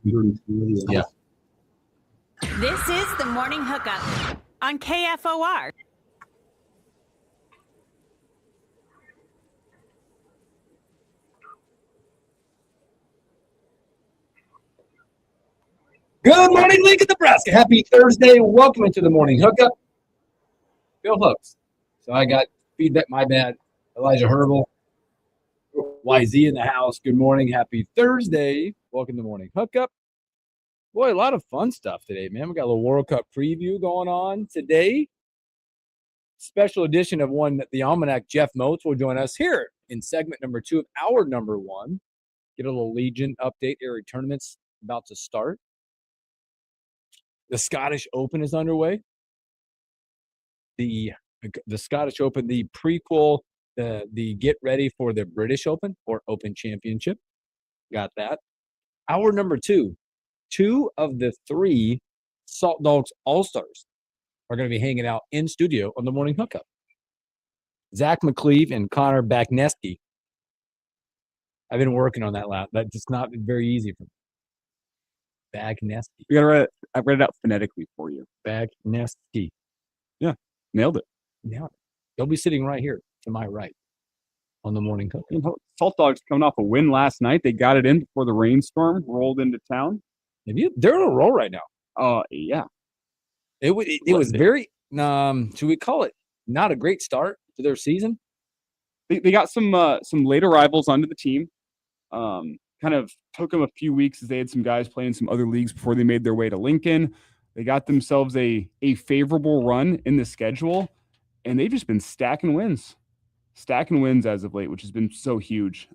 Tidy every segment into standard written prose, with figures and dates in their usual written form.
Yeah. This is the Morning Hookup on KFOR. Good morning, Lincoln, Nebraska. Happy Thursday. Welcome into the Morning Hookup. Bill Hooks. So I got feedback. My bad. Elijah Herbal. YZ in the house. Good morning. Happy Thursday. Welcome to the Morning Hookup. Boy, a lot of fun stuff today, man. We got a little World Cup preview going on today. Special edition of the Almanac. Jeff Moats will join us here in segment number 2 of hour number 1. Get a little Legion update. Area tournaments about to start. The Scottish Open is underway. The Scottish Open, the prequel, the get ready for the British Open or Open Championship. Got that. Hour number 2. 2 of the 3 Salt Dogs All-Stars are going to be hanging out in studio on the Morning Hookup. Zach McCleve and Connor Bakneski. I've been working on that lap. That's not very easy for me. Bakneski. I read it out phonetically for you. Bakneski. Yeah, nailed it. Yeah. They'll be sitting right here to my right on the Morning Hookup. Salt Dogs coming off a win last night. They got it in before the rainstorm rolled into town. They're on a roll right now. Yeah. It was very, should we call it not a great start to their season? They got some late arrivals onto the team. Kind of took them a few weeks as they had some guys playing some other leagues before they made their way to Lincoln. They got themselves a favorable run in the schedule, and they've just been stacking wins as of late, which has been so huge.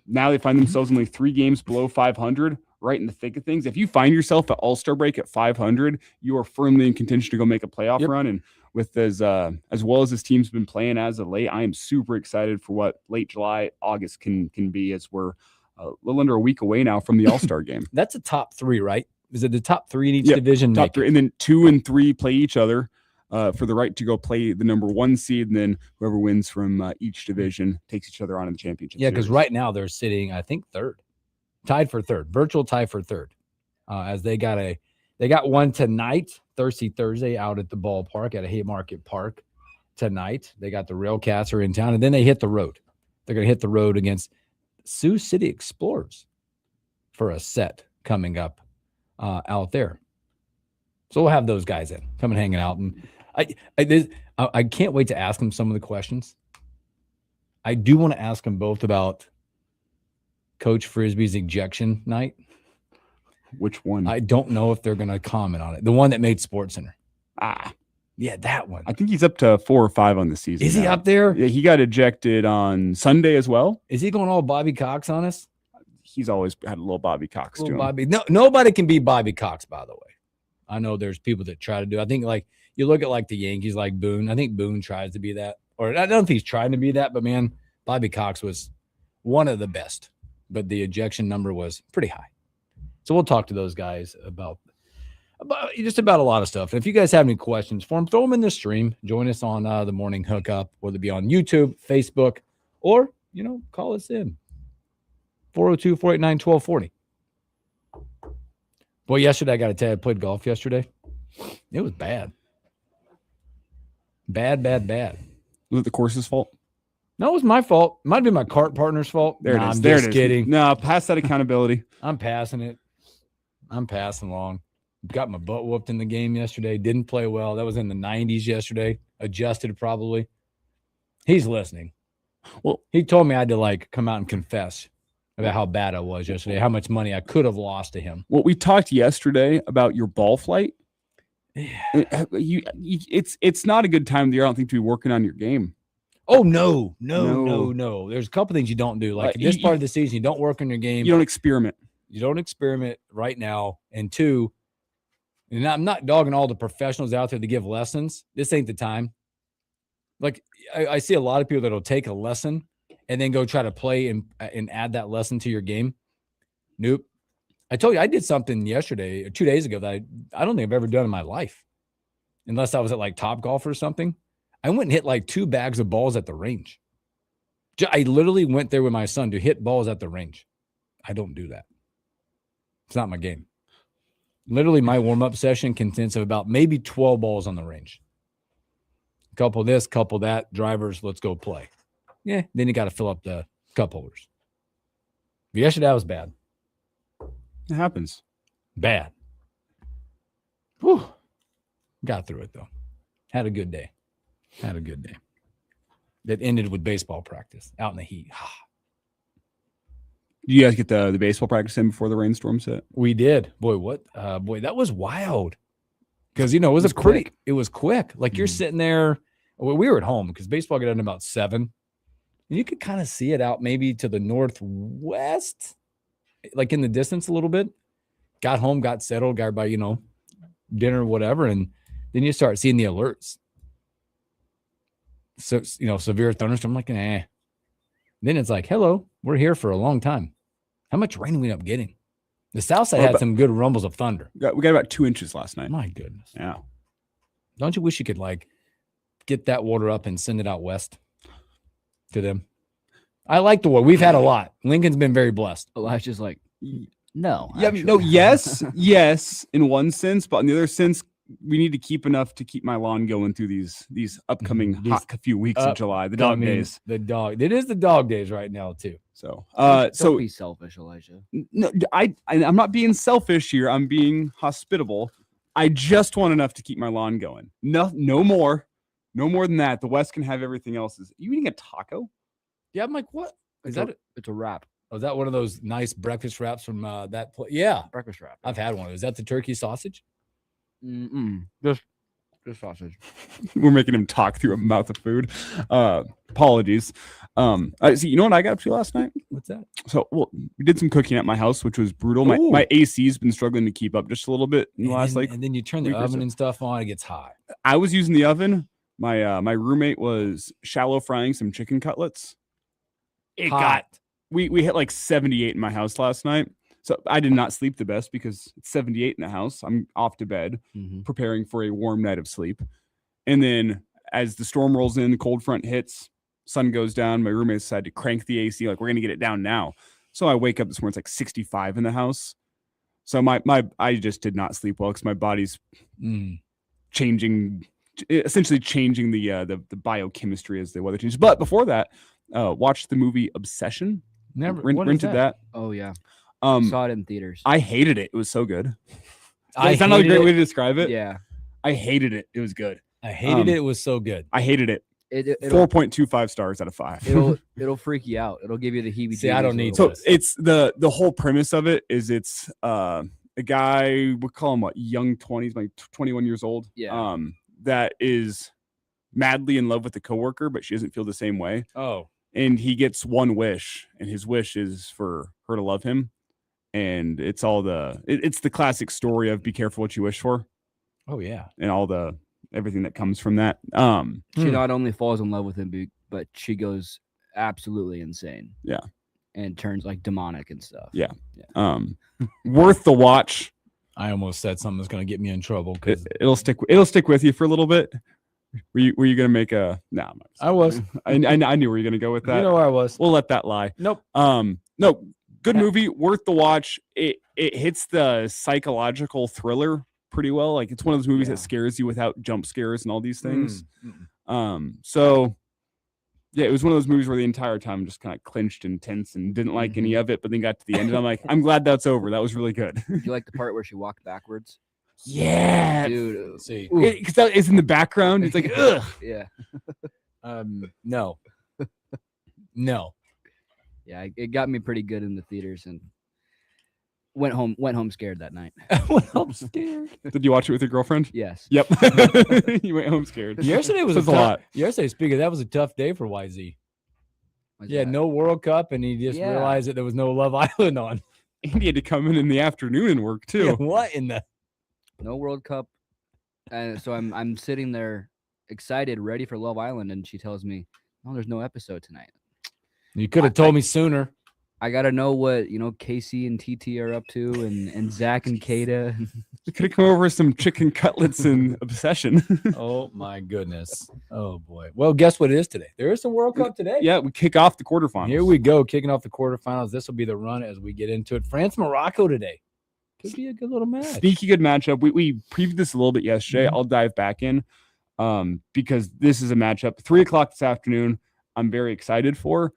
Now they find themselves only 3 games below 500, right in the thick of things. If you find yourself at All-Star break at 500, you are firmly in contention to go make a playoff run. And with as well as this team's been playing as of late, I am super excited for what late July, August can be, as we're a little under a week away now from the All-Star game. That's a top 3, right? Is it the top 3 in each division? Top 3, and then 2 and 3 play each other for the right to go play the number 1 seed, and then whoever wins from each division takes each other on in the championship. Yeah, because right now they're sitting, I think, 3rd, tied for 3rd, virtual tie for 3rd, as they got one tonight, Thirsty Thursday, out at the ballpark at a Haymarket Park tonight. They got the Railcats are in town, and then they hit the road. They're going to hit the road against Sioux City Explorers for a set coming up out there. So we'll have those guys in coming hanging out, and I can't wait to ask them some of the questions. I do want to ask them both about Coach Frisbee's ejection night. Which one? I don't know if they're going to comment on it. The one that made SportsCenter. Yeah, that one. I think he's up to 4 or 5 on the season. Is he up there? Yeah, he got ejected on Sunday as well. Is he going all Bobby Cox on us? He's always had a little Bobby Cox to him. No, nobody can be Bobby Cox, by the way. I know there's people that try to do. I think you look at the Yankees, like Boone. I think Boone tries to be that, or I don't think he's trying to be that. But man, Bobby Cox was one of the best. But the ejection number was pretty high. So we'll talk to those guys about just about a lot of stuff. And if you guys have any questions for them, throw them in the stream. Join us on the Morning Hookup, whether it be on YouTube, Facebook, or call us in 402-489-1240. Boy, yesterday, I got to tell you, I played golf yesterday. It was bad. Bad. Was it the course's fault? No, it was my fault. Might have been my cart partner's fault. I'm just kidding. No, pass that accountability. I'm passing it. I'm passing along. Got my butt whooped in the game yesterday. Didn't play well. That was in the 90s yesterday. Adjusted probably. He's listening. Well, he told me I had to come out and confess about how bad I was yesterday, how much money I could have lost to him. Well, we talked yesterday about your ball flight. Yeah. It's not a good time of the year, I don't think, to be working on your game. Oh, no. There's a couple things you don't do. This part of the season, you don't work on your game. You don't experiment. You don't experiment right now. And 2, and I'm not dogging all the professionals out there to give lessons. This ain't the time. I see a lot of people that will take a lesson and then go try to play and add that lesson to your game. Nope. I told you I did something yesterday or 2 days ago that I don't think I've ever done in my life, unless I was at Top Golf or something. I went and hit 2 bags of balls at the range. I literally went there with my son to hit balls at the range. I don't do that. It's not my game. Literally, my warm-up session consists of about maybe 12 balls on the range. Couple this, couple that. Drivers, let's go play. Yeah, then you got to fill up the cup holders. But yesterday, I was bad. It happens. Bad. Whew. Got through it, though. Had a good day. That ended with baseball practice out in the heat. Do you guys get the baseball practice in before the rainstorms hit? We did. Boy, that was wild. Because, it was quick. It was quick. Like you're sitting there. Well, we were at home because baseball got done about 7. And you could kind of see it out maybe to the northwest, like in the distance a little bit. Got home, got settled, got everybody, dinner, whatever. And then you start seeing the alerts. So, severe thunderstorm, like, Then it's like, hello, we're here for a long time. How much rain we end up getting? The south side had some good rumbles of thunder. We got about 2 inches last night. My goodness. Yeah. Don't you wish you could, get that water up and send it out west to them? I like the water. We've had a lot. Lincoln's been very blessed. Elijah's like, no. Yeah, no, yes, in one sense, but in the other sense, we need to keep enough to keep my lawn going through these upcoming hot few weeks of July, the dog days. It is the dog days right now too. So, don't be selfish, Elijah. No, I'm not being selfish here. I'm being hospitable. I just want enough to keep my lawn going. No more than that. The West can have everything else. Is you eating a taco? Yeah, I'm like, what is that? It's a wrap. Oh, is that one of those nice breakfast wraps from that place? Yeah, Breakfast wrap. I've had one. Is that the turkey sausage? Just sausage. We're making him talk through a mouth of food. Apologies. See, you know what I got up to last night? What's that? So, we did some cooking at my house, which was brutal. My AC's been struggling to keep up just a little bit in the last and then you turn the oven and stuff on, it gets hot. I was using the oven. My roommate was shallow frying some chicken cutlets. We hit like 78 in my house last night. So I did not sleep the best because it's 78 in the house. I'm off to bed, preparing for a warm night of sleep. And then as the storm rolls in, the cold front hits, sun goes down, my roommate decided to crank the AC. Like, we're going to get it down now. So I wake up this morning, it's like 65 in the house. So I just did not sleep well because my body's essentially changing the biochemistry as the weather changes. But before that, watched the movie Obsession. Never rented that. Oh yeah. Saw it in theaters. I hated it. It was so good. Is that not a great way to describe it? Yeah. I hated it. It was good. I hated it. It was so good. I hated it. 4.25 stars out of 5. It'll freak you out. It'll give you the heebie-jeebies. See, I don't need so it's the whole premise of it is it's a guy, we call him young 20s, like 21 years old. Yeah. That is madly in love with a coworker, but she doesn't feel the same way. Oh. And he gets one wish, and his wish is for her to love him. And it's it's the classic story of be careful what you wish for. Oh yeah. And everything that comes from that. She not only falls in love with him, but she goes absolutely insane. Yeah. And turns like demonic and stuff. Yeah. Worth the watch. I almost said something that's going to get me in trouble because it'll stick with you for a little bit. Were you going to make a? No, I'm not. I was. I knew where you were going to go with that. You know where I was. We'll let that lie. Nope. No. Good movie, worth the watch. It hits the psychological thriller pretty well. Like, it's one of those movies that scares you without jump scares and all these things. So yeah, it was one of those movies where the entire time just kind of clenched and tense and didn't like any of it, but then got to the end and I'm like, I'm glad that's over. That was really good. Do you like the part where she walked backwards? Yeah, dude. See, because that is in the background. It's like, ugh. Yeah. No. Yeah, it got me pretty good in the theaters and went home scared that night. Went home scared. Did you watch it with your girlfriend? Yes. Yep. You went home scared. Yesterday was a lot. Yesterday, speaking of that, was a tough day for YZ. No World Cup, and he just realized that there was no Love Island on. And he had to come in the afternoon and work too. Yeah, what in the? No World Cup, and so I'm sitting there excited, ready for Love Island, and she tells me, "Oh, there's no episode tonight." You could have told me sooner. I gotta know what Casey and TT are up to, and Zach and Kada. You could have come over with some chicken cutlets and Obsession. Oh my goodness! Oh boy! Well, guess what it is today? There is some World Cup today. Yeah, we kick off the quarterfinals. Here we go, kicking off the quarterfinals. This will be the run as we get into it. France, Morocco today. Could be a good little match. Sneaky good matchup. We previewed this a little bit yesterday. Mhm. I'll dive back in because this is a matchup 3:00 this afternoon. I'm very excited for.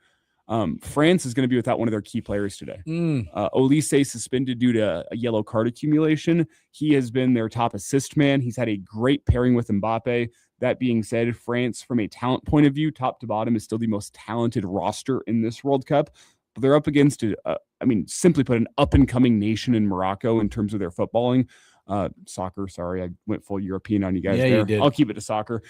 France is going to be without one of their key players today. Olise suspended due to a yellow card accumulation. He has been their top assist man. He's had a great pairing with Mbappe. That being said, France, from a talent point of view, top to bottom, is still the most talented roster in this World Cup. But they're up against, simply put, an up-and-coming nation in Morocco in terms of their footballing. Soccer, sorry, I went full European on you guys there. You did. I'll keep it to soccer.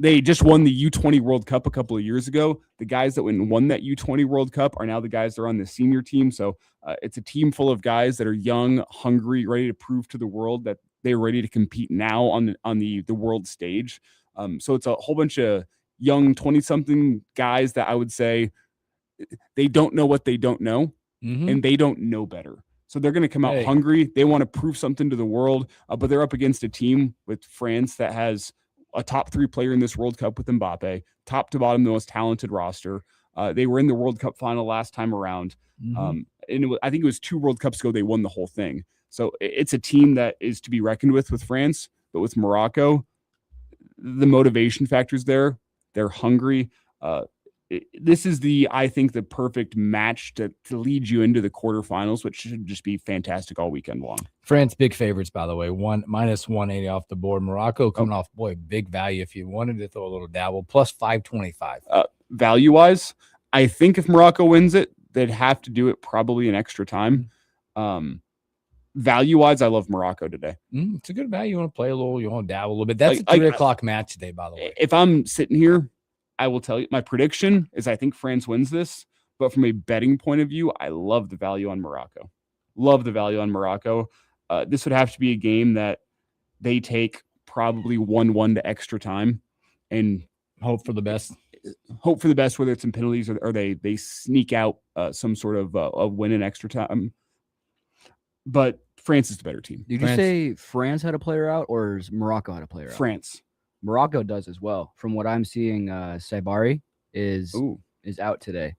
They just won the U20 World Cup a couple of years ago. The guys that won that U20 World Cup are now the guys that are on the senior team. So it's a team full of guys that are young, hungry, ready to prove to the world that they're ready to compete now on the world stage. So it's a whole bunch of young 20-something guys that I would say they don't know what they don't know, and they don't know better. So they're going to come out hungry. They want to prove something to the world, but they're up against a team with France that has a top 3 player in this World Cup with Mbappe, top to bottom, the most talented roster. They were in the World Cup final last time around. And I think it was 2 World Cups ago, they won the whole thing. So it's a team that is to be reckoned with France, but with Morocco, the motivation factors there. They're hungry. This is I think the perfect match to lead you into the quarterfinals, which should just be fantastic all weekend long. France, big favorites, by the way. minus 180 off the board. Morocco coming off, big value. If you wanted to throw a little dabble, plus 525. Value-wise, I think if Morocco wins it, they'd have to do it probably in extra time. Value-wise, I love Morocco today. It's a good value. You want to play a little, you want to dabble a little bit. That's a 3:00 match today, by the way. If I'm sitting here, I will tell you my prediction is I think France wins this, but from a betting point of view, I love the value on Morocco. Love the value on Morocco. This would have to be a game that they take probably 1-1 to extra time and hope for the best. Hope for the best, whether it's in penalties or they sneak out some sort of a win in extra time. But France is the better team. Did you say France had a player out or Morocco had a player out? France. Morocco does as well. From what I'm seeing, Saibari is out today.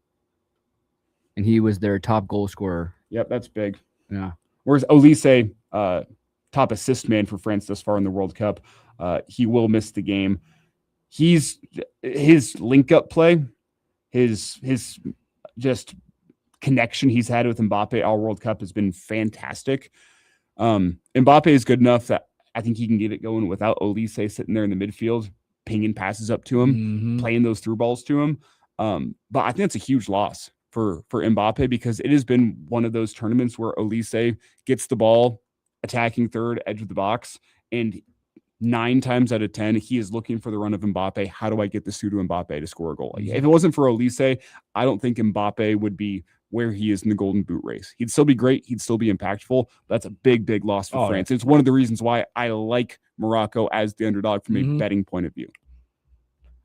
And he was their top goal scorer. Yep, that's big. Yeah. Whereas Olise, top assist man for France thus far in the World Cup, he will miss the game. His link-up play, his just connection he's had with Mbappe all World Cup has been fantastic. Mbappe is good enough that I think he can get it going without Olise sitting there in the midfield, pinging passes up to him, playing those through balls to him. But I think it's a huge loss for Mbappe because it has been one of those tournaments where Olise gets the ball, attacking third, edge of the box, and 9 times out of 10, he is looking for the run of Mbappe. How do I get this through to Mbappe to score a goal? If it wasn't for Olise, I don't think Mbappe would be where he is in the Golden Boot race. He'd still be great. He'd still be impactful. That's a big, big loss for France. It's one of the reasons why I like Morocco as the underdog from a betting point of view.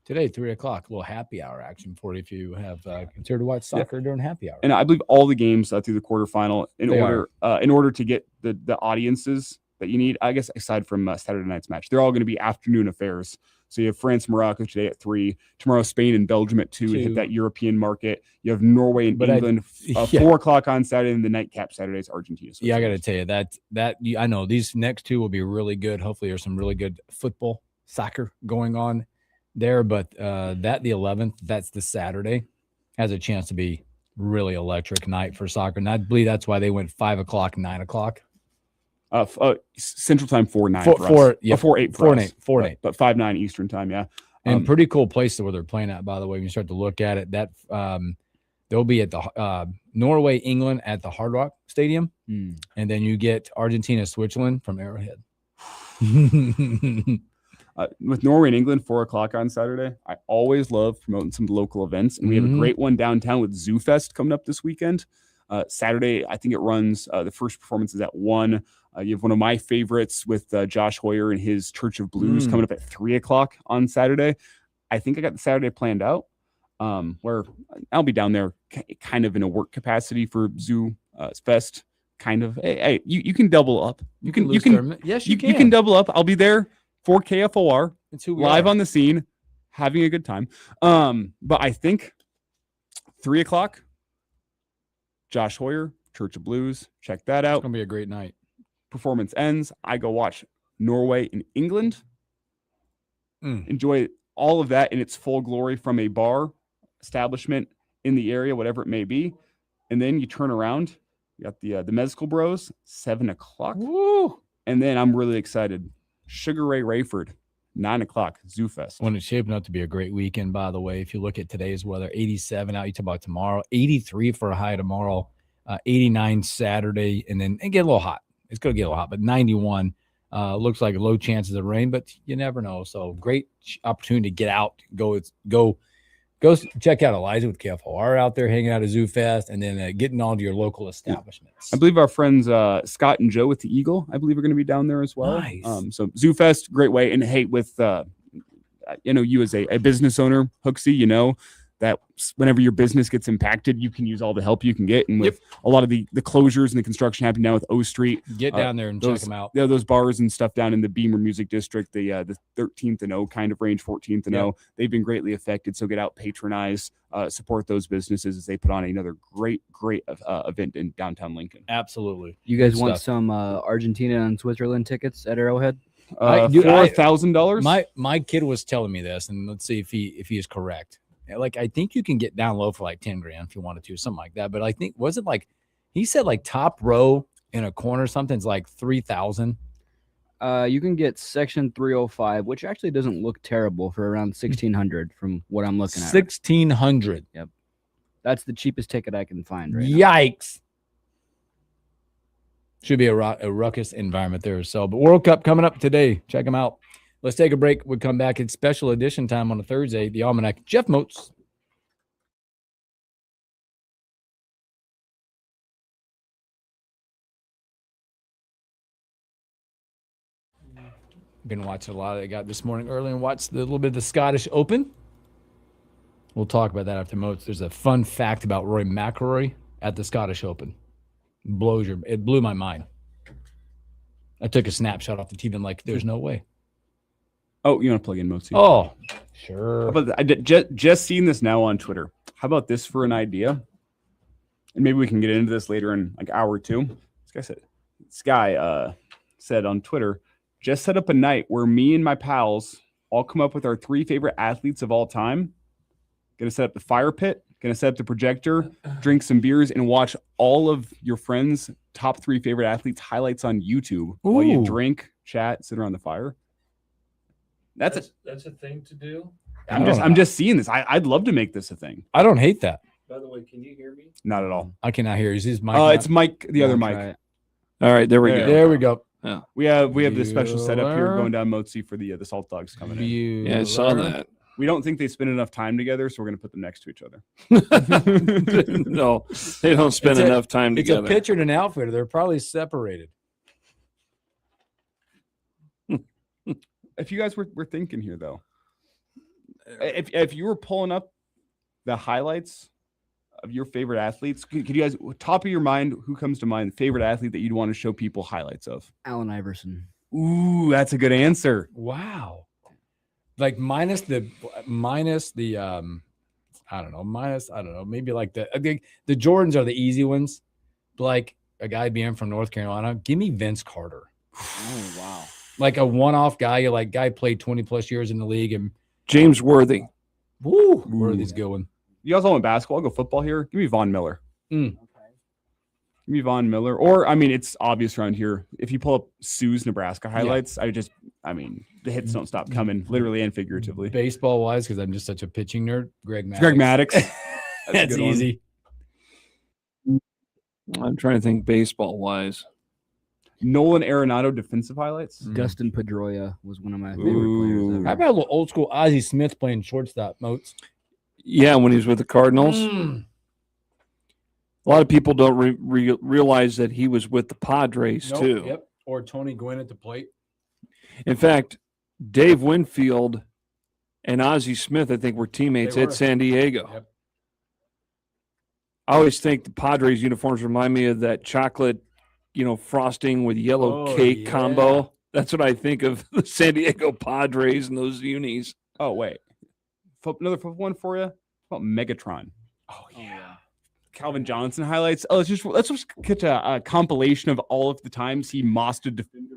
Today, 3:00, a little happy hour action for you if you have considered to watch soccer during happy hour. And I believe all the games through the quarterfinal in order to get the audiences that you need, I guess, aside from Saturday night's match, they're all going to be afternoon affairs. So you have France, Morocco today at 3, tomorrow Spain and Belgium at 2 to hit that European market. You have Norway and England 4:00 on Saturday, and the nightcap Saturdays Argentina. Yeah, I got to tell you that I know these next 2 will be really good. Hopefully, there's some really good football, soccer going on there. But the 11th, that's the Saturday, has a chance to be really electric night for soccer, and I believe that's why they went 5:00, 9:00. Central time 4-9 4 4-8 4-8 but 5-9 Eastern time. Yeah, and pretty cool place where they're playing at. By the way, when you start to look at it, that they'll be at the Norway, England at the Hard Rock Stadium, and then you get Argentina, Switzerland from Arrowhead. With Norway and England 4:00 on Saturday, I always love promoting some local events, and we have a great one downtown with Zoo Fest coming up this weekend. Saturday, I think it runs. The first performance is at 1. You have one of my favorites with Josh Hoyer and his Church of Blues coming up at 3:00 on Saturday. I think I got the Saturday planned out where I'll be down there kind of in a work capacity for Zoo Fest. Kind of. Hey, you can double up. You can. Yes, you can double up. I'll be there for KFOR live on the scene, having a good time. But I think 3:00. Josh Hoyer, Church of Blues. Check that out. It's gonna be a great night. Performance ends. I go watch Norway and England. Enjoy all of that in its full glory from a bar establishment in the area, whatever it may be. And then you turn around. You got the Mezcal Bros, 7:00. Woo! And then I'm really excited. Sugar Ray Rayford, 9:00, Zoo Fest. When it's shaping up to be a great weekend, by the way. If you look at today's weather, 87 out. You talk about tomorrow, 83 for a high tomorrow, 89 Saturday, and then it get a little hot. It's going to get a little hot, but 91 looks like low chances of rain, but you never know. So great opportunity to get out, go check out Elijah with KFOR out there, hanging out at Zoo Fest, and then getting on to your local establishments. I believe our friends Scott and Joe with the Eagle, I believe, are going to be down there as well. Nice. So Zoo Fest, great way. And hey, with you as a business owner, Hooksy, that whenever your business gets impacted, you can use all the help you can get. And with a lot of the closures and the construction happening now with O Street, Get down there and check them out. Yeah, those bars and stuff down in the Beamer Music District, the 13th and O kind of range, 14th and O, they've been greatly affected. So get out, patronize, support those businesses as they put on another great event in downtown Lincoln. Absolutely. You guys Good want stuff. some Argentina and Switzerland tickets at Arrowhead? $4,000. My kid was telling me this, and let's see if he is correct. Like, I think you can get down low for like 10 grand if you wanted to, something like that. But I think, was it like, he said like top row in a corner, something's like 3,000. You can get section 305, which actually doesn't look terrible, for around 1,600 from what I'm looking at. 1,600. Yep. That's the cheapest ticket I can find right now. Yikes. Should be a ruckus environment there. So, but World Cup coming up today. Check them out. Let's take a break. We'll come back. It's special edition time on a Thursday. The Almanac. Jeff Moats. Been watching a lot of it. Got this morning early and watched a little bit of the Scottish Open. We'll talk about that after Moats. There's a fun fact about Rory McIlroy at the Scottish Open. It blew my mind. I took a snapshot off the TV and like, there's no way. Oh, you want to plug in Mozi? Oh, sure. But I just seen this now on Twitter. How about this for an idea? And maybe we can get into this later in like hour or two. This guy said on Twitter, just set up a night where me and my pals all come up with our 3 favorite athletes of all time. Gonna set up the fire pit, gonna set up the projector, drink some beers, and watch all of your friends' top 3 favorite athletes highlights on YouTube while you drink, chat, sit around the fire. That's a thing to do. I'm just seeing this. I'd love to make this a thing. I don't hate that. By the way, can you hear me? Not at all. I cannot hear. Is his mic? It's Mike, the other mic. All right, there we go. There we go. Yeah. We have this special setup here going down Mozi for the Salt Dogs coming in. Yeah, I saw that. We don't think they spend enough time together, so we're going to put them next to each other. No, they don't spend enough time It's together. a pitcher and an outfielder. They're probably separated. If you guys were thinking here, though, if you were pulling up the highlights of your favorite athletes, could you guys, top of your mind, who comes to mind, favorite athlete that you'd want to show people highlights of? Allen Iverson. Ooh, that's a good answer. Wow. Like minus the I don't know, maybe like I think the Jordans are the easy ones. Like a guy being from North Carolina, give me Vince Carter. Oh, wow. Like a one-off guy, guy played 20 plus years in the league, and James Worthy. Worthy's going. You guys all want basketball? I'll go football here. Give me Von Miller. Okay. Give me Von Miller. Or, I mean, it's obvious around here. If you pull up Sue's Nebraska highlights, the hits don't stop coming, literally and figuratively. Baseball-wise, because I'm just such a pitching nerd, Greg Maddux. Greg Maddux. That's easy. I'm trying to think baseball-wise. Nolan Arenado defensive highlights. Dustin Pedroia was one of my favorite players ever. How about a little old school Ozzie Smith playing shortstop, Moats? Yeah, when he was with the Cardinals. A lot of people don't realize that he was with the Padres, too. Yep. Or Tony Gwynn at the plate. In fact, Dave Winfield and Ozzie Smith, I think, were teammates at San Diego. Yep. I always think the Padres uniforms remind me of that chocolate, frosting with yellow cake combo. That's what I think of the San Diego Padres and those unis. Oh, wait. Another football one for you? How about Megatron? Oh, yeah. Calvin Johnson highlights. Oh, let's just get a compilation of all of the times he mossed a defender.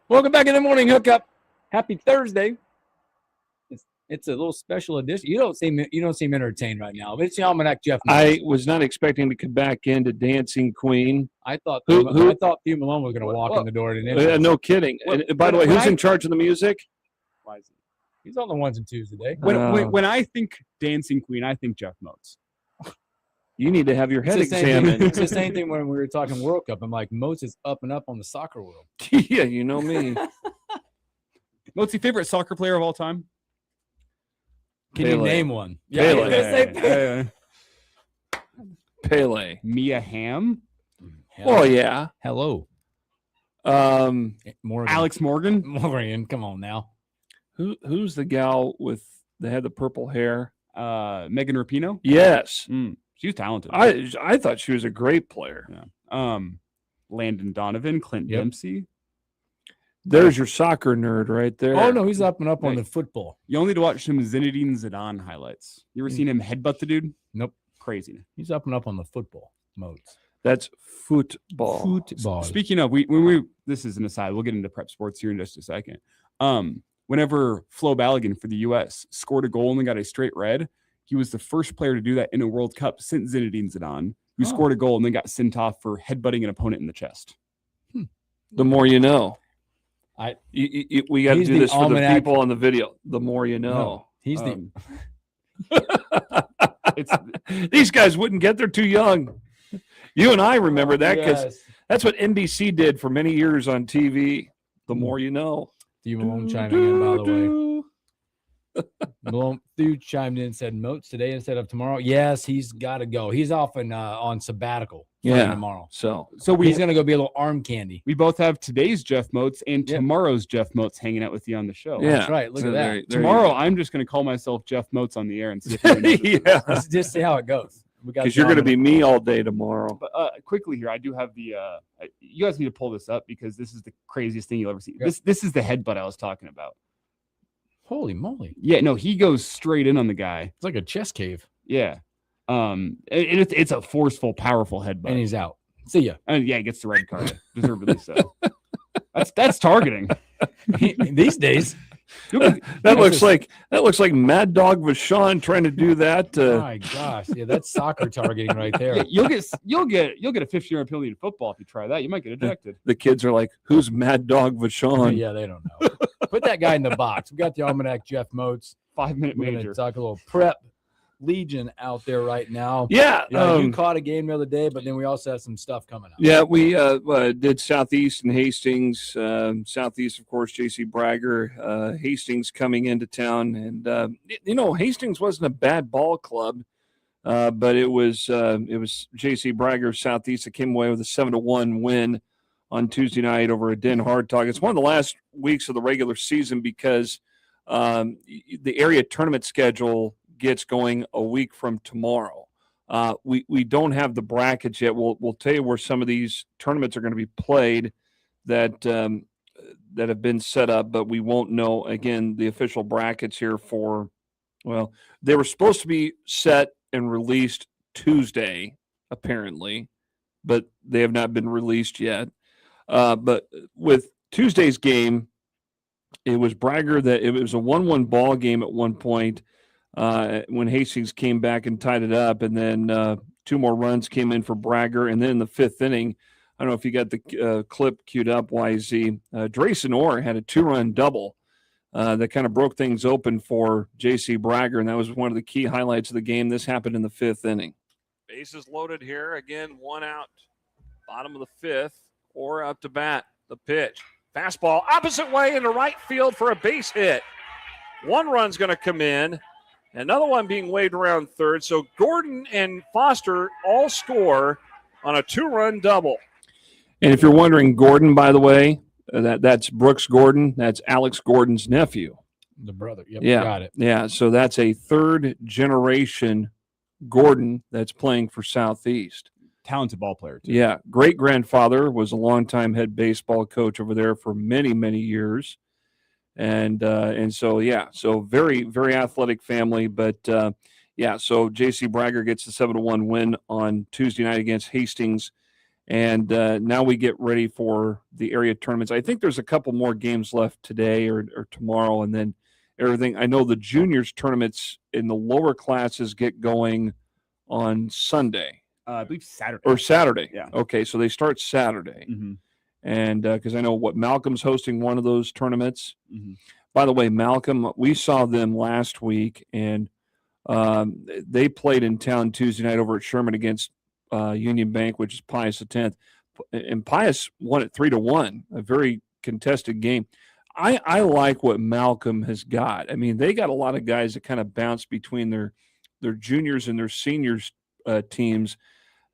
Welcome back in the morning hookup. Happy Thursday. It's a little special edition. You don't seem entertained right now. It's the Almanac Jeff. I was not expecting to come back into Dancing Queen. I thought Who- I thought Hugh Malone was going to walk in the door today. No kidding. And by the way, who's in charge of the music? He's on the ones and twos today. When I think Dancing Queen, I think Jeff Moats. You need to have your head It's the same thing- examined. It's the same thing when we were talking World Cup. I'm like, Moats is up and up on the soccer world. Yeah, you know me. Moats, your favorite soccer player of all time? Can Pele. you name one? Pele. I was gonna say Pele. Pele. Mia Hamm, Oh yeah. Hello, Morgan. Alex Morgan. Morgan, come on now. Who's the gal with the purple hair? Megan Rapinoe. Yes. She was talented. I thought she was a great player. Yeah. Landon Donovan, Clint Dempsey. There's your soccer nerd right there. Oh no, he's up and up on the football. You only need to watch some Zinedine Zidane highlights. You ever seen him headbutt the dude? Nope. Crazy. He's up and up on the football modes. That's football. Football. Speaking of, this is an aside. We'll get into prep sports here in just a second. Whenever Flo Balogun for the U.S. scored a goal and got a straight red, he was the first player to do that in a World Cup since Zinedine Zidane, who scored a goal and then got sent off for headbutting an opponent in the chest. The more you know. We got to He's do the this for the almanac. people on the video. The more you know. No, he's the These guys wouldn't get there too young. You and I remember that because Yes. that's what NBC did for many years on TV. The more you know. Hugh Malone chiming in, by the way. Malone dude chimed in and said Moats today instead of tomorrow. Yes, he's got to go. He's off on sabbatical. Yeah. Tomorrow. So He's gonna go be a little arm candy. We both have today's Jeff Moats and Yep. tomorrow's Jeff Moats hanging out with you on the show. yeah. That's right. Look So at there- that. there you Tomorrow, go. I'm just going to call myself Jeff Moats on the air and see if anyone knows it. Yeah. Let's just see how it goes. We got Because you're going to be me all day tomorrow. But quickly here, I do have the. You guys need to pull this up because this is the craziest thing you'll ever see. Yep. This is the headbutt I was talking about. Holy moly! Yeah, no, he goes straight in on the guy. It's like a chess cave, Yeah, it's a forceful, powerful headbutt. and he's out. See ya. And yeah, he gets the red card, deservedly so. That's targeting. these days. That looks like Mad Dog Vachon trying to do that. My gosh, yeah, that's soccer targeting right there. Yeah, you'll get a 50-yard penalty in football if you try that. You might get ejected. The kids are like, "Who's Mad Dog Vachon?" Yeah, they don't know. Put that guy in the box. We got the Almanac Jeff Moats. 5-minute We're major. gonna talk a little prep legion out there right now. Yeah. You caught a game the other day, but then we also have some stuff coming up. Yeah, we did Southeast and Hastings. Southeast, of course, J.C. Bragger. Hastings coming into town. And, Hastings wasn't a bad ball club, but it was J.C. Bragger Southeast that came away with a 7-1 win on Tuesday night over a Den Hard Talk. It's one of the last weeks of the regular season because the area tournament schedule gets going a week from tomorrow. We don't have the brackets yet. We'll tell you where some of these tournaments are going to be played that have been set up, but we won't know again the official brackets here for. Well, they were supposed to be set and released Tuesday, apparently, but they have not been released yet. But with Tuesday's game, it was Bragger that it was a 1-1 ball game at one point. When Hastings came back and tied it up, and then 2 more runs came in for Bragger, and then in the 5th inning, I don't know if you got the clip queued up, YZ. Drayson Orr had a 2-run double that kind of broke things open for J.C. Bragger, and that was one of the key highlights of the game. This happened in the 5th inning. Bases loaded here. Again, 1 out. Bottom of the 5th. Orr up to bat. The pitch. Fastball opposite way into right field for a base hit. 1 run's going to come in. Another one being waved around third. So Gordon and Foster all score on a 2-run double. And if you're wondering, Gordon, by the way, that's Brooks Gordon. That's Alex Gordon's nephew. The brother. Yep, Yeah. got it. Yeah. So that's a third generation Gordon that's playing for Southeast. Talented ball player, too. Yeah. Great grandfather was a longtime head baseball coach over there for many, many years. And so, yeah, so very, very athletic family. But, yeah, so J.C. Bragger gets the 7-1 win on Tuesday night against Hastings. And now we get ready for the area tournaments. I think there's a couple more games left today or tomorrow, and then everything. I know the juniors tournaments in the lower classes get going on Sunday. I believe Saturday. Or Saturday. Yeah. Okay, so they start Saturday. Mm-hmm. And because I know Malcolm's hosting one of those tournaments. Mm-hmm. By the way, Malcolm, we saw them last week, and they played in town Tuesday night over at Sherman against Union Bank, which is Pius X, and Pius won it 3-1. A very contested game. I like what Malcolm has got. I mean, they got a lot of guys that kind of bounce between their juniors and their seniors teams.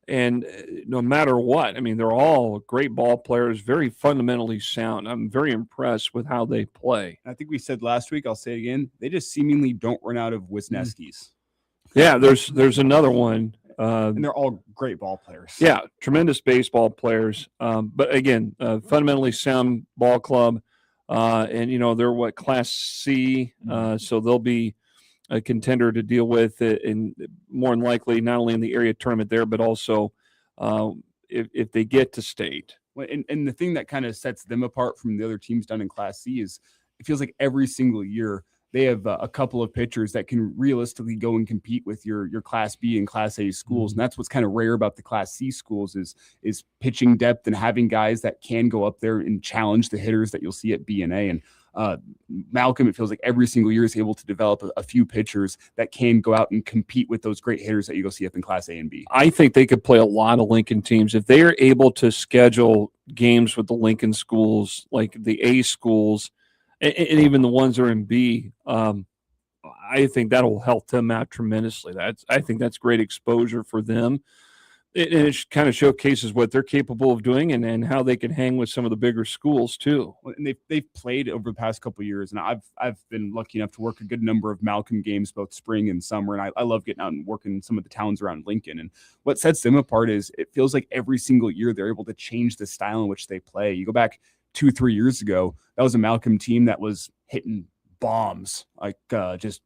And no matter what, I mean, they're all great ball players, very fundamentally sound. I'm very impressed with how they play. I think we said last week, I'll say it again, they just seemingly don't run out of Wisniewskis. Yeah, there's another one. And they're all great ball players. Yeah, tremendous baseball players. But again, fundamentally sound ball club. And, they're Class C, so they'll be a contender to deal with it, and more than likely not only in the area tournament there, but also if they get to state. And the thing that kind of sets them apart from the other teams down in Class C is it feels like every single year they have a couple of pitchers that can realistically go and compete with your Class B and Class A schools. And that's what's kind of rare about the Class C schools is pitching depth and having guys that can go up there and challenge the hitters that you'll see at B and A. And Malcolm, it feels like every single year is able to develop a few pitchers that can go out and compete with those great hitters that you go see up in Class A and B. I think they could play a lot of Lincoln teams if they are able to schedule games with the Lincoln schools, like the A schools, and even the ones that are in B. I think that'll help them out tremendously. I think that's great exposure for them. And it kind of showcases what they're capable of doing and how they can hang with some of the bigger schools too. And they've played over the past couple of years, and I've been lucky enough to work a good number of Malcolm games, both spring and summer. And I love getting out and working in some of the towns around Lincoln. And what sets them apart is it feels like every single year they're able to change the style in which they play. You go back 2-3 years ago, that was a Malcolm team that was hitting bombs, like just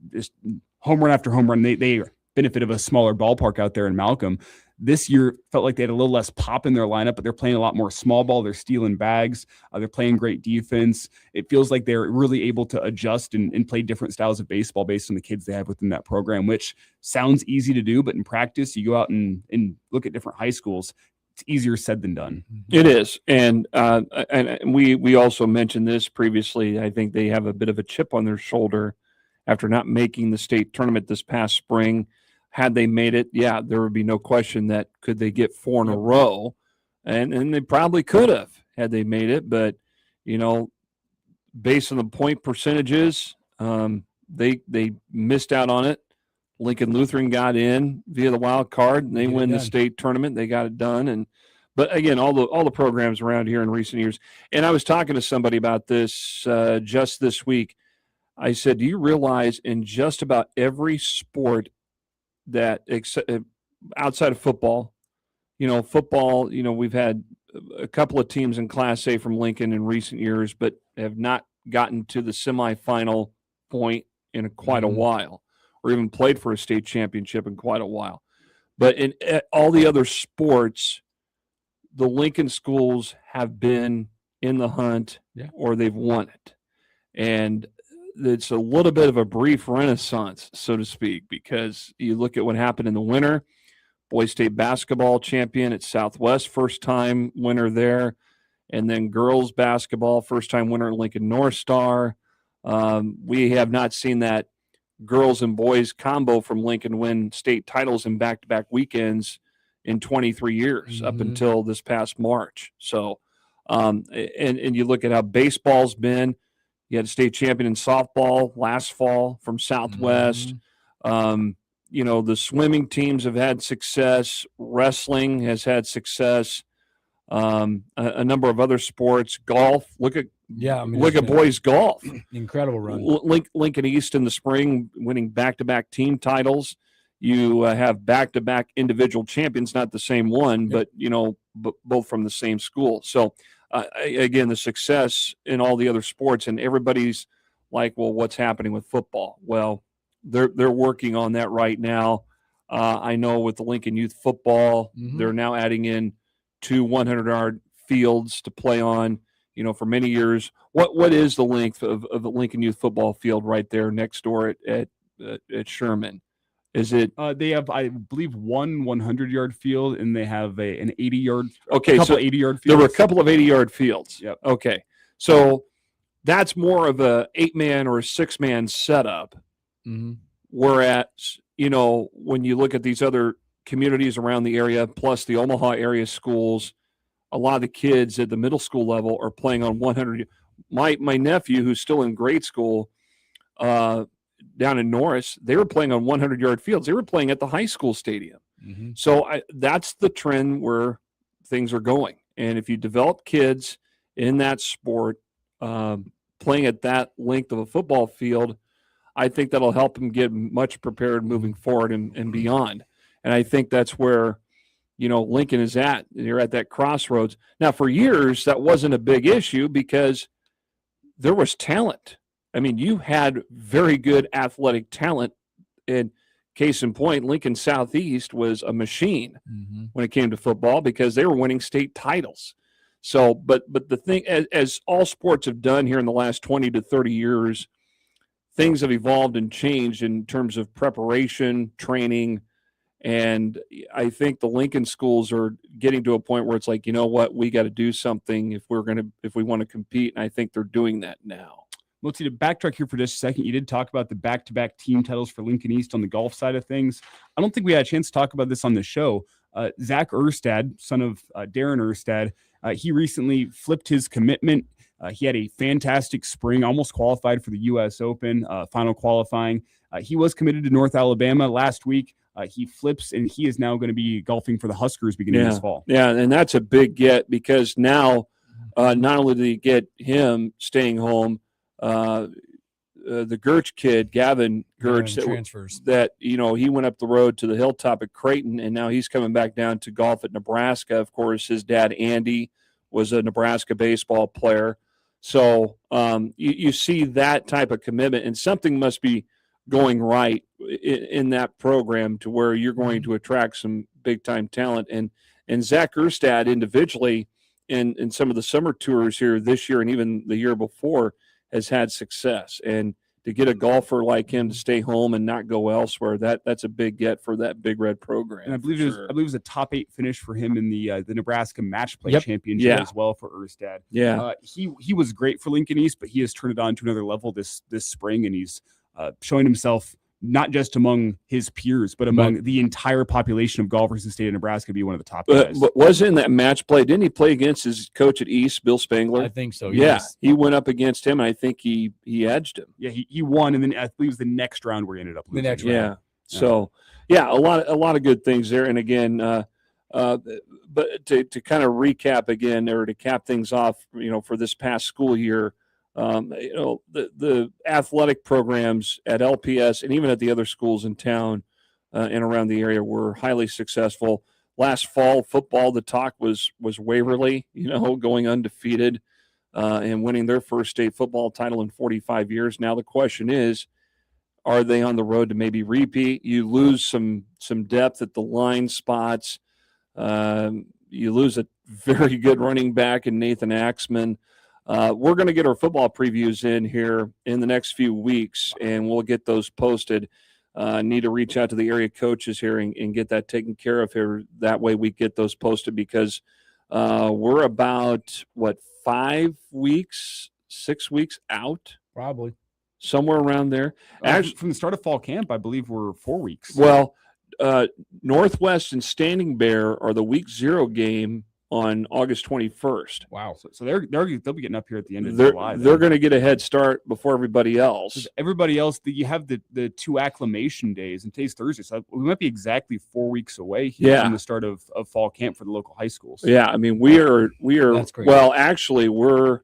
home run after home run. They benefit of a smaller ballpark out there in Malcolm. This year felt like they had a little less pop in their lineup, but they're playing a lot more small ball. They're stealing bags. They're playing great defense. It feels like they're really able to adjust and play different styles of baseball based on the kids they have within that program, which sounds easy to do, but in practice, you go out and look at different high schools. It's easier said than done. It is. And we also mentioned this previously. I think they have a bit of a chip on their shoulder after not making the state tournament this past spring. Had they made it, yeah, there would be no question that could they get 4 in a row. And they probably could have had they made it. But, based on the point percentages, they missed out on it. Lincoln Lutheran got in via the wild card, and they win the state tournament. They got it done. But again, all the programs around here in recent years. And I was talking to somebody about this just this week. I said, do you realize in just about every sport that outside of football, we've had a couple of teams in Class A from Lincoln in recent years, but have not gotten to the semifinal point in quite a while, or even played for a state championship in quite a while. But in all the other sports, the Lincoln schools have been in the hunt or they've won it. And it's a little bit of a brief renaissance, so to speak, because you look at what happened in the winter. Boys State basketball champion at Southwest, first-time winner there. And then girls basketball, first-time winner at Lincoln North Star. We have not seen that girls and boys combo from Lincoln win state titles in back-to-back weekends in 23 years up until this past March. So, and you look at how baseball's been. You had a state champion in softball last fall from Southwest. The swimming teams have had success. Wrestling has had success. a number of other sports, golf. Look at boys golf. Incredible run. Lincoln East in the spring, winning back-to-back team titles. You have back-to-back individual champions, not the same one, but both from the same school. So again, the success in all the other sports, and everybody's like, well, what's happening with football? Well, they're working on that right now. I know with the Lincoln Youth Football, they're now adding in 2 100-yard fields to play on. For many years, what is the length of the Lincoln Youth Football field right there next door at Sherman? Is it? They have, I believe, one 100-yard field, and they have an 80-yard. Okay, couple so 80-yard fields. There were a couple of 80-yard fields. Yep. Okay, so that's more of a 8-man or a 6-man setup. Whereas, when you look at these other communities around the area, plus the Omaha area schools, a lot of the kids at the middle school level are playing on 100. My nephew, who's still in grade school, down in Norris, they were playing on 100-yard fields. They were playing at the high school stadium. So that's the trend where things are going. And if you develop kids in that sport, playing at that length of a football field, I think that'll help them get much prepared moving forward and beyond. And I think that's where, Lincoln is at. You're at that crossroads. Now, for years, that wasn't a big issue because there was talent. I mean, you had very good athletic talent. And case in point, Lincoln Southeast was a machine when it came to football because they were winning state titles. So, but the thing, as all sports have done here in the last 20 to 30 years, things have evolved and changed in terms of preparation, training, and I think the Lincoln schools are getting to a point where it's like, you know what, we got to do something if we want to compete, and I think they're doing that now. Let's see, to backtrack here for just a second, you did talk about the back-to-back team titles for Lincoln East on the golf side of things. I don't think we had a chance to talk about this on the show. Zach Erstad, son of Darren Erstad, he recently flipped his commitment. He had a fantastic spring, almost qualified for the U.S. Open, final qualifying. He was committed to North Alabama last week. He flips, and he is now going to be golfing for the Huskers beginning this fall. Yeah, and that's a big get because now not only did he get him staying home, the Gertz kid, Gavin Gertz, that he went up the road to the hilltop at Creighton, and now he's coming back down to golf at Nebraska. Of course, his dad, Andy, was a Nebraska baseball player. So you see that type of commitment, and something must be going right in that program to where you're going to attract some big-time talent. And Zach Erstad individually in some of the summer tours here this year and even the year before has had success. And to get a golfer like him to stay home and not go elsewhere, that's a big get for that Big Red program. And I believe it was a top 8 finish for him in the Nebraska Match Play Championship as well for Erstad. Yeah, he was great for Lincoln East, but he has turned it on to another level this spring, and he's showing himself not just among his peers, but among the entire population of golfers in the state of Nebraska to be one of the top guys. But was in that match play? Didn't he play against his coach at East, Bill Spangler? I think so. Yeah, he went up against him, and I think he edged him. Yeah, he won, and then I believe it was the next round where he ended up losing. The next round. Yeah. So a lot of good things there. And again, but to kind of recap again, or to cap things off, for this past school year. The athletic programs at LPS and even at the other schools in town and around the area were highly successful. Last fall, football, the talk was Waverly, going undefeated and winning their first state football title in 45 years. Now the question is, are they on the road to maybe repeat? You lose some depth at the line spots. You lose a very good running back in Nathan Axman. We're going to get our football previews in here in the next few weeks, and we'll get those posted. Need to reach out to the area coaches here and get that taken care of here. That way we get those posted because we're about, 5 weeks, 6 weeks out? Probably. Somewhere around there. Actually, from the start of fall camp, I believe we're 4 weeks. Well, Northwest and Standing Bear are the week 0 game on August 21st. Wow. So they'll be getting up here at the end of They're July. they're going to get a head start before everybody else. Everybody else, you have the 2 acclimation days, and today's Thursday, so we might be exactly 4 weeks away here from the start of fall camp for the local high schools. Yeah, I mean we are That's crazy. well, actually we're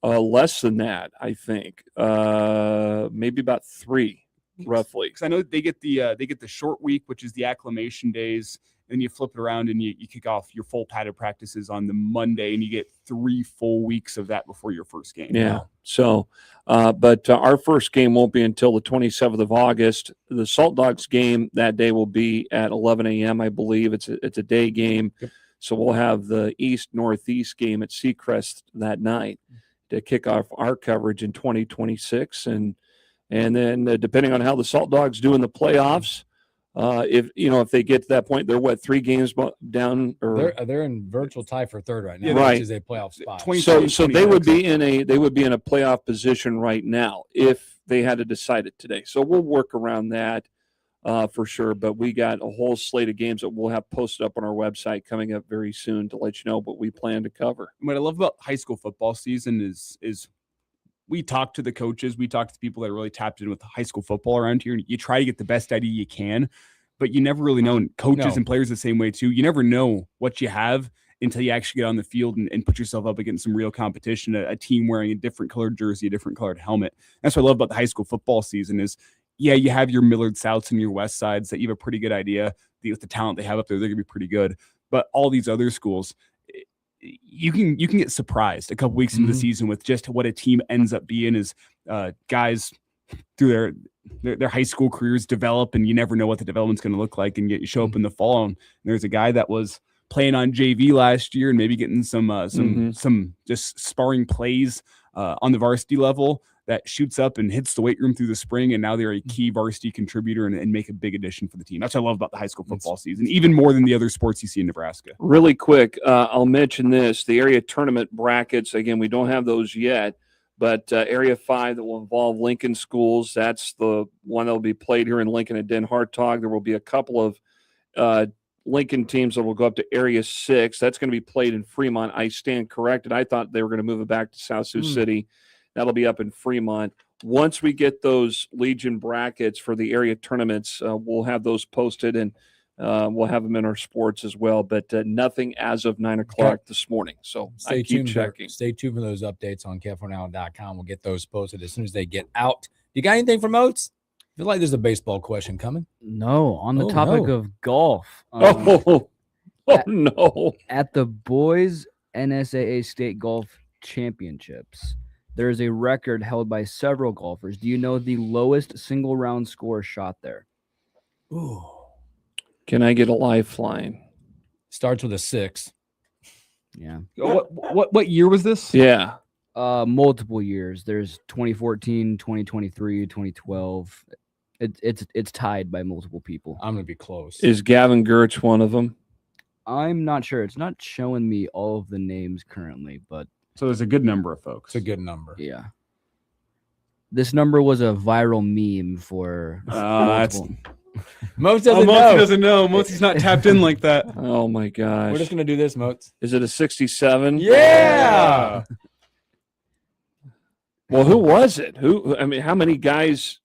less than that, I think. Maybe about 3 roughly. Because I know they get the short week, which is the acclimation days. Then you flip it around and you kick off your full padded practices on the Monday, and you get 3 full weeks of that before your first game. Yeah. So, but our first game won't be until the 27th of August. The Salt Dogs game that day will be at 11 a.m. I believe it's a day game. Yep. So we'll have the East-Northeast game at Seacrest that night to kick off our coverage in 2026, and then depending on how the Salt Dogs do in the playoffs. If they get to that point, they're 3 games down, or They're in virtual tie for third right now, Yeah, right. which is a playoff spot. so they would be in a playoff position right now if they had to decide it today. So we'll work around that for sure. But we got a whole slate of games that we'll have posted up on our website coming up very soon to let you know what we plan to cover. What I love about high school football season is we talk to the coaches, we talk to the people that are really tapped in with high school football around here, and you try to get the best idea you can, but you never really know. And coaches and players the same way too. You never know what you have until you actually get on the field and put yourself up against some real competition, a team wearing a different colored jersey, a different colored helmet. That's what I love about the high school football season is, you have your Millard Souths and your West Sides that you have a pretty good idea with the talent they have up there, they're going to be pretty good. But all these other schools, you can get surprised a couple weeks into the season with just what a team ends up being as guys through their high school careers develop, and you never know what the development's going to look like, and you show up in the fall and there's a guy that was playing on JV last year and maybe getting some just sparring plays on the varsity level that shoots up and hits the weight room through the spring, and now they're a key varsity contributor and make a big addition for the team. That's what I love about the high school football season, even more than the other sports you see in Nebraska. Really quick, I'll mention this. The area tournament brackets, again, we don't have those yet, but Area 5 that will involve Lincoln schools, that's the one that will be played here in Lincoln at Den Hartog. There will be a couple of Lincoln teams that will go up to Area 6. That's going to be played in Fremont. I stand corrected. I thought they were going to move it back to South Sioux City. That'll be up in Fremont. Once we get those Legion brackets for the area tournaments, we'll have those posted, and we'll have them in our sports as well. But nothing as of 9 o'clock this morning. So Stay keep tuned. checking. Stay tuned for those updates on KF4Now.com. We'll get those posted as soon as they get out. You got anything from Oates? I feel like there's a baseball question coming. No, on the topic of golf. No. At the boys NSAA State Golf Championships, there is a record held by several golfers. Do you know the lowest single round score shot there? Ooh. Can I get a lifeline? Starts with a 6. Yeah. What year was this? Yeah. Multiple years. There's 2014, 2023, 2012. It's tied by multiple people. I'm gonna be close. Is Gavin Gertz one of them? I'm not sure. It's not showing me all of the names currently, but So there's a good number of folks. It's a good number. yeah. This number was a viral meme for multiple. Moats doesn't know. Moats doesn't know. Moats not tapped in like that. Oh my gosh. We're just gonna do this, Moats. Is it a 67? Yeah. Well, who was it? How many guys?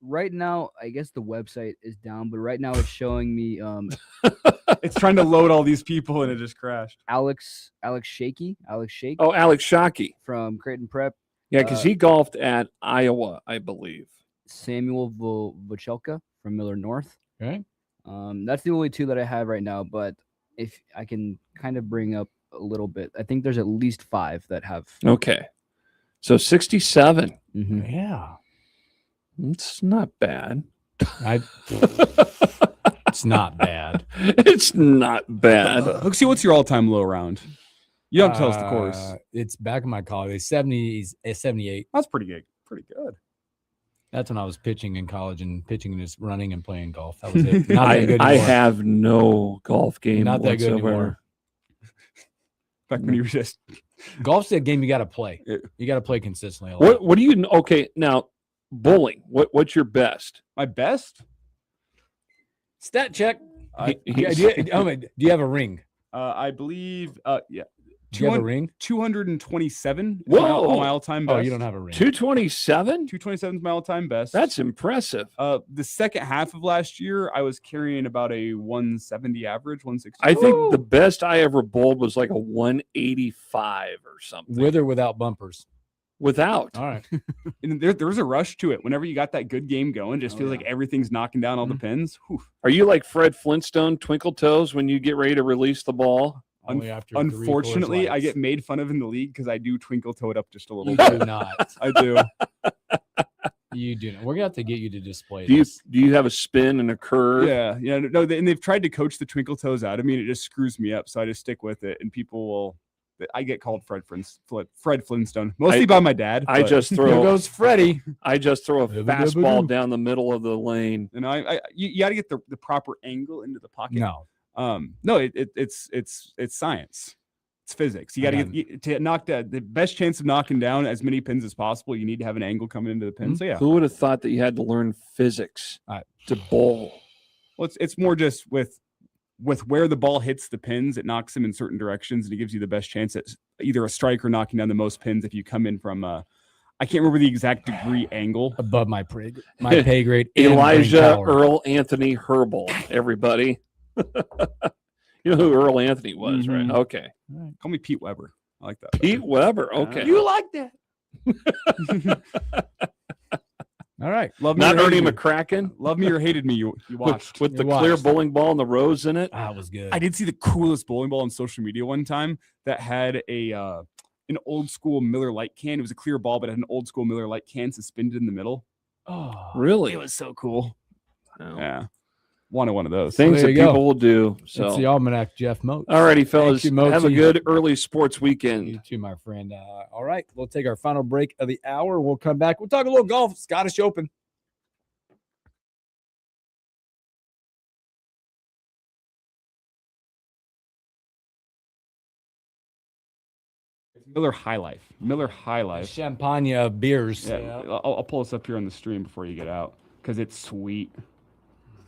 Right now, I guess the website is down, but right now it's showing me It's trying to load all these people and it just crashed. Alex Shakey Oh, Alex Shockey. from Creighton Prep, Yeah, because he golfed at Iowa, I believe. Samuel Vochelka from Miller North. Okay. That's the only two that I have right now, but if I can kind of bring up a little bit, I think there's at least 5 that have. Okay. So 67. Mhm. Yeah. It's not bad. It's not bad. It's not bad. Hooksy, what's your all-time low round? You don't have to tell us the course. It's back in my college. 70s, 78. That's pretty good. Pretty good. That's when I was pitching in college and pitching and just running and playing golf. That was it. Not that good I anymore. have no golf game Not that good whatsoever. anymore. Back when you were just Golf's a game you got to play. Yeah. You got to play consistently. A lot. What do you? Okay, now bowling. What's your best? my best. Stat check. He- do you have a ring? I believe. Yeah. Do you have a ring? 227. is Whoa. my all-time best. Oh, you don't have a ring. 227? 227 is my all-time best. That's impressive. The second half of last year, I was carrying about a 170 average, 160. I think the best I ever bowled was like a 185 or something. With or without bumpers? Without. All right. And there's a rush to it. Whenever you got that good game going, just feels like everything's knocking down all the pins. Whew. Are you like Fred Flintstone, Twinkle Toes, when you get ready to release the ball? Only after Unfortunately, I get made. made fun of in the league because I do twinkle toe it up just a little You bit. do not. I do. You do not. We're gonna have to get you to display. Do this. you have a spin and a curve? Yeah. No, and they've tried to coach the twinkle toes out of me, and it just screws me up. So I just stick with it, and people will. I get called Fred Flintstone, mostly by my dad. I but- just There throw. goes Freddie. I just throw a Dibba-dibba-doo. fastball down the middle of the lane. you know, you got to get the proper angle into the pocket. No. No, it's science. It's physics. You got to get to knock the best chance of knocking down as many pins as possible. You need to have an angle coming into the pin. So yeah, Who would have thought that you had to learn physics to bowl? well, it's more just with where the ball hits the pins, it knocks them in certain directions, and it gives you the best chance at either a strike or knocking down the most pins if you come in from I can't remember the exact degree angle. Above my pay grade. and brain Elijah power. Earl Anthony Herbal, everybody. You know who Earl Anthony was, right? Mhm. Okay. Call me Pete Weber. I like that. Pete Weber. Okay. You like that? All right. Love me Not or Ernie hated me. McCracken Love me or hated me. You watched. with the You clear watched. bowling ball and the rose in it. Ah, it was good. I did see the coolest bowling ball on social media one time that had an old school Miller Lite can. It was a clear ball, but it had an old school Miller Lite can suspended in the middle. Oh, Really? It was so cool. Wow. Yeah, wanted one of those. Things There that you go. people will do. it's So, the almanac, Jeff Moat. all righty, fellas. you, Have a Mochi. good early sports You weekend. too, my friend. All right, we'll take our final break of the hour. We'll come back. We'll talk a little golf, Scottish Open. It's Miller High Life. Miller High Life. Champagne beers. Yeah, I'll pull this up here on the stream before you get out because it's sweet.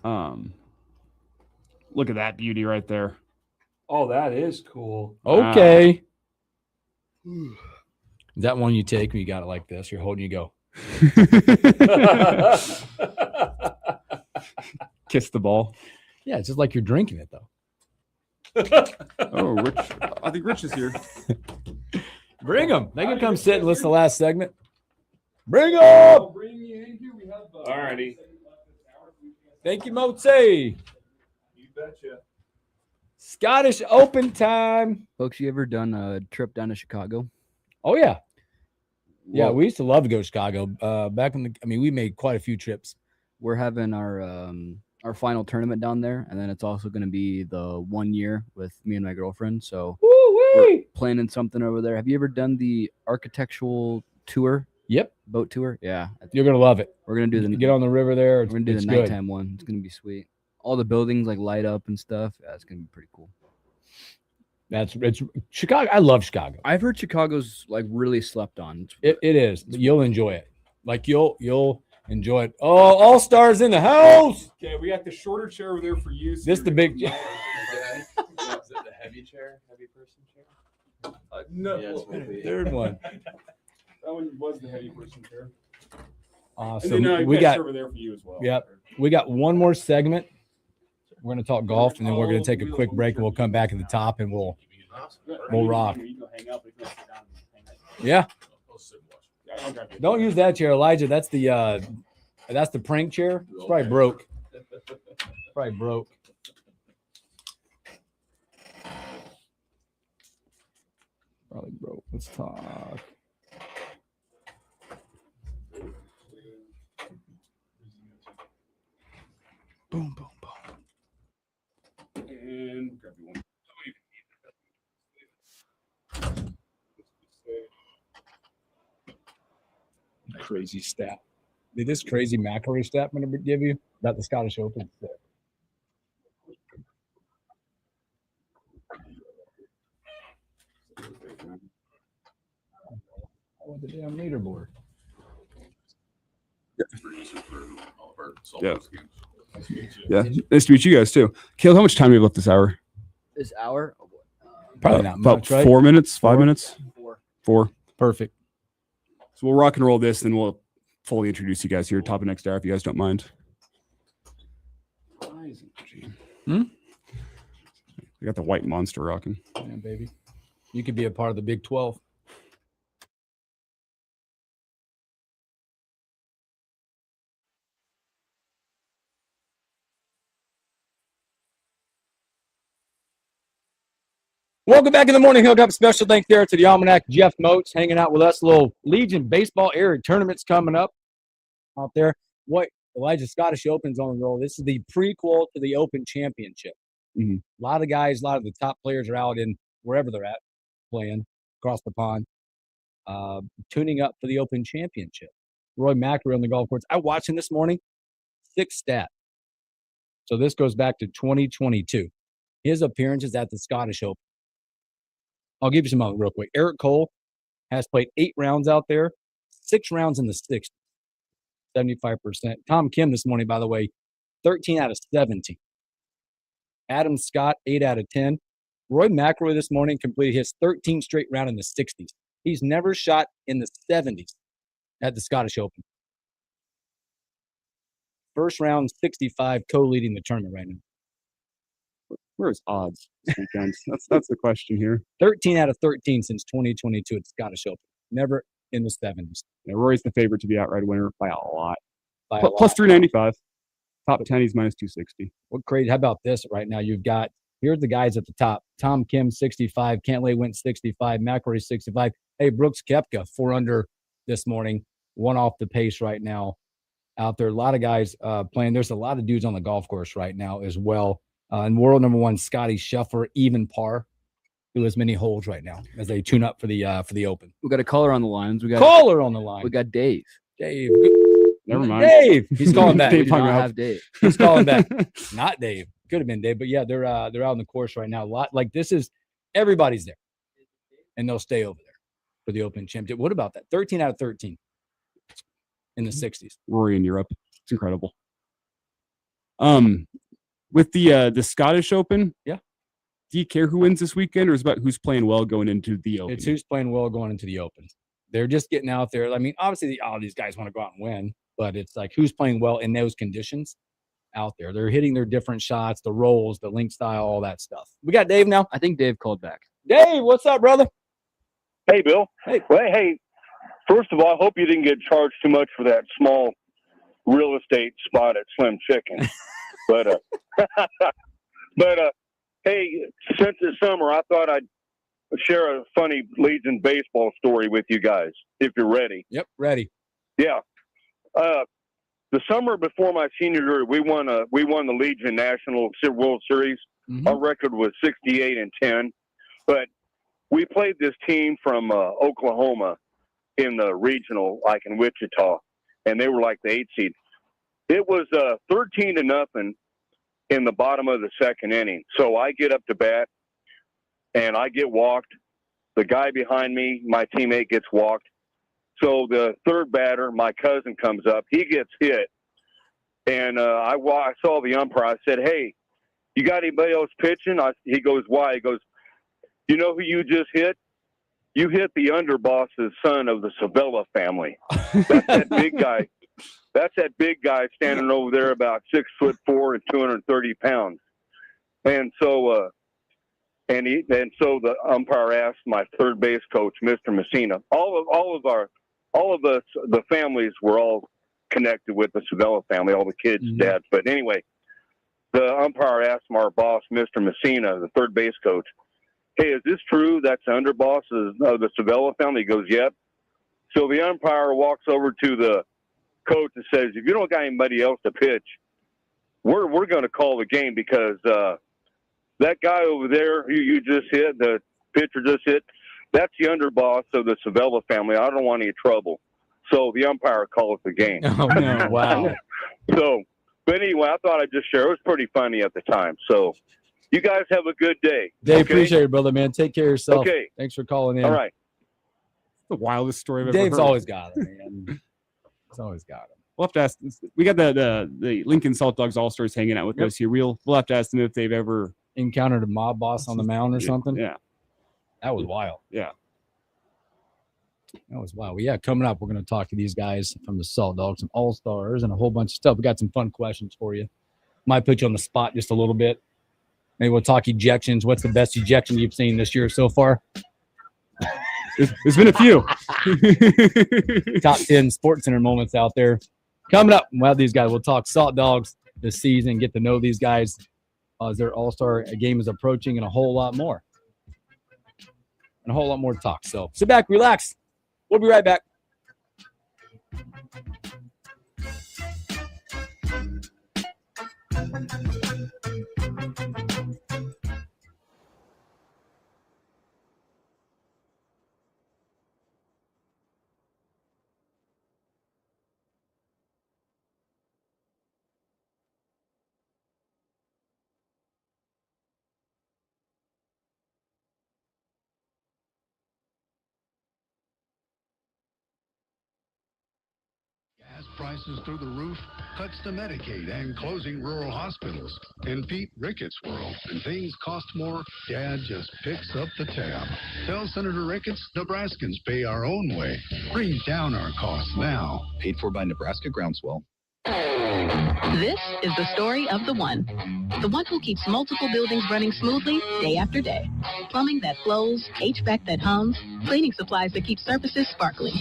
Look at that beauty right there. Oh, that is cool. Okay. Is that one you take when you got it like this? You're holding, you go. Kiss the ball. Yeah, it's just like you're drinking it, though. Oh, Rich. I think Rich is here. Bring them. They can come sit and listen to the last segment. Bring them. All righty. Thank you, Motsy. You betcha. Scottish Open time. Folks, you ever done a trip down to Chicago? Oh, yeah. Yeah, Well, we used to love to go to Chicago. Back in we made quite a few trips. We're having our final tournament down there, and then it's also going to be the 1 year with me and my girlfriend. So we're planning something over there. Have you ever done the architectural tour? Yep. Boat tour? Yeah. You're going to love it. We're going to do You get on the river there. we're going to do it's the good. nighttime one. It's going to be sweet. All the buildings like light up and stuff. Yeah, it's going to be pretty cool. It's Chicago. I love Chicago. I've heard Chicago's like really slept on. It is. You'll enjoy it. Like you'll enjoy it. Oh, all stars in the house. Okay, we got the shorter chair over there for you. This the big. Is it the heavy chair? Heavy person chair? No, Yes, maybe. Third one. that one was the heavy person chair. Awesome. And then we got over there for you as well. Yep. We got one more segment. We're going to talk golf, and then we're going to take a quick break, and we'll come back at the top, and we'll rock. Yeah. Don't use that chair, Elijah. That's the prank chair. It's probably broke. Probably broke. Probably broke. Let's talk. Boom, boom, boom. And grab you one. Crazy stat. Did this crazy McElroy stat I'm going to give you about the Scottish Open? With the damn leaderboard. Yeah. Yeah. Nice to meet you guys too. Caleb, how much time do we have left this hour? This hour? Oh boy. Probably not about much, right? 4 minutes, 5 minutes, Four. 4. Perfect. So we'll rock and roll this, and we'll fully introduce you guys here. Top of next hour, if you guys don't mind. Hmm? We got the white monster rocking. Yeah, baby. You could be a part of the Big 12. Welcome back in the morning hookup. Special thanks there to the Almanac, Jeff Moats, hanging out with us. Little Legion baseball area tournaments coming up out there. What Elijah Scottish Open's on the roll. This is the prequel to the Open Championship. Mhm. A lot of guys, a lot of the top players are out in wherever they're at, playing across the pond, tuning up for the Open Championship. Roy McIlroy on the golf course. I watched him this morning, 6 stat. So this goes back to 2022. His appearances at the Scottish Open. I'll give you some real quick. Eric Cole has played 8 rounds out there, 6 rounds in the 60s, 75%. Tom Kim this morning, by the way, 13 out of 17. Adam Scott, 8 out of 10. Roy McIlroy this morning completed his 13th straight round in the 60s. He's never shot in the 70s at the Scottish Open. First round, 65, co-leading the tournament right now. Where's odds this weekend? That's the question here. 13 out of 13 since 2022 at the Scottish Open. Never in the 70s. Yeah, Rory's the favorite to be outright winner by a lot. By a Plus lot. 395. Top 10, he's minus 260. What crazy? How about this right now? You've got, here's the guys at the top. Tom Kim, 65. Cantlay went 65. McIlroy, 65. Hey, Brooks Koepka, 4 under this morning. 1 off the pace right now out there. A lot of guys playing. There's a lot of dudes on the golf course right now as well. And world number 1, Scotty Scheffler, even par, who has many holes right now as they tune up for the Open. We got a caller on the lines. We got Caller on the line. We got Dave. Dave. Never mind. Dave. He's calling back. We Dave do not hung up. have Dave. He's calling back. Not Dave. Could have been Dave, but yeah, they're out on the course right now. A lot like this is everybody's there, and they'll stay over there for the Open Championship. What about that? 13 out of 13 in the 60s. Rory in Europe. It's incredible. With the Scottish Open, Yeah. Do you care who wins this weekend, or is it about who's playing well going into the Open? It's who's playing well going into the Open. They're just getting out there. I mean, obviously, all these guys want to go out and win, but it's like who's playing well in those conditions out there. They're hitting their different shots, the rolls, the link style, all that stuff. We got Dave now. I think Dave called back. Dave, what's up, brother? Hey, Bill. Hey. Well, hey, first of all, I hope you didn't get charged too much for that small real estate spot at Slim Chicken. But hey, since it's summer, I thought I'd share a funny Legion baseball story with you guys, if you're ready. Yep, ready. Yeah. The summer before my senior year, we won the Legion National World Series. Mm-hmm. Our record was 68-10, but we played this team from Oklahoma in the regional, like in Wichita, and they were like the 8 seed. It was 13-0 in the bottom of the second inning. So I get up to bat, and I get walked. The guy behind me, my teammate, gets walked. So the third batter, my cousin, comes up. He gets hit, and I saw the umpire. I said, "Hey, you got anybody else pitching?" He goes, "Why?" He goes, "You know who you just hit? You hit the underboss's son of the Sabella family. That's that big guy. That's that big guy standing over there about 6'4" and 230 pounds." And so, so the umpire asked my third base coach, Mr. Messina. All of us, the families were all connected with the Sabella family, all the kids' dads. But anyway, the umpire asked our boss, Mr. Messina, the third base coach, "Hey, is this true? That's the underboss of the Sabella family?" He goes, "Yep." So the umpire walks over to the coach and says, "If you don't got anybody else to pitch, we're going to call the game because that guy over there who you just hit, the pitcher just hit, that's the underboss of the Sabella family. I don't want any trouble." So the umpire calls the game. Oh, no. Wow. So, but anyway, I thought I'd just share. It was pretty funny at the time. So you guys have a good day. Dave, okay? appreciate it, brother, man. Take care of yourself. Okay. Thanks for calling in. All right. The wildest story I've ever Dave's heard. always got it, man. He's always got it. We'll have to ask. We got the Lincoln Salt Dogs All Stars hanging out with us here. We'll have to ask them if they've ever Encountered a mob boss on the mound or something. Yeah. That was wild. Yeah. That was wild. Well, yeah, coming up, we're going to talk to these guys from the Salt Dogs, some All-Stars, and a whole bunch of stuff. We got some fun questions for you. Might put you on the spot just a little bit. Maybe we'll talk ejections. What's the best ejection you've seen this year so far? There's been a few. Top 10 Sports Center moments out there. Coming up, we'll have these guys. We'll talk Salt Dogs this season, get to know these guys as their All-Star game is approaching, and a whole lot more. And a whole lot more to talk. So sit back, relax. We'll be right back. Gas prices through the roof, cuts to Medicaid, and closing rural hospitals. In Pete Ricketts' world, when things cost more, Dad just picks up the tab. Tell Senator Ricketts, Nebraskans pay our own way. Bring down our costs now. Paid for by Nebraska Groundswell. This is the story of the one who keeps multiple buildings running smoothly day after day. Plumbing that flows, HVAC that hums, cleaning supplies that keep surfaces sparkling.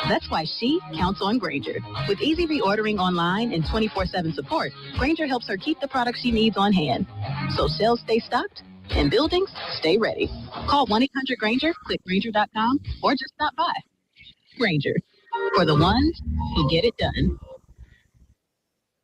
That's why she counts on Grainger. With easy reordering online and 24/7 support, Grainger helps her keep the products she needs on hand. So sales stay stocked and buildings stay ready. Call 1-800-GRAINGER, click Grainger.com, or just stop by. Grainger, for the ones who get it done.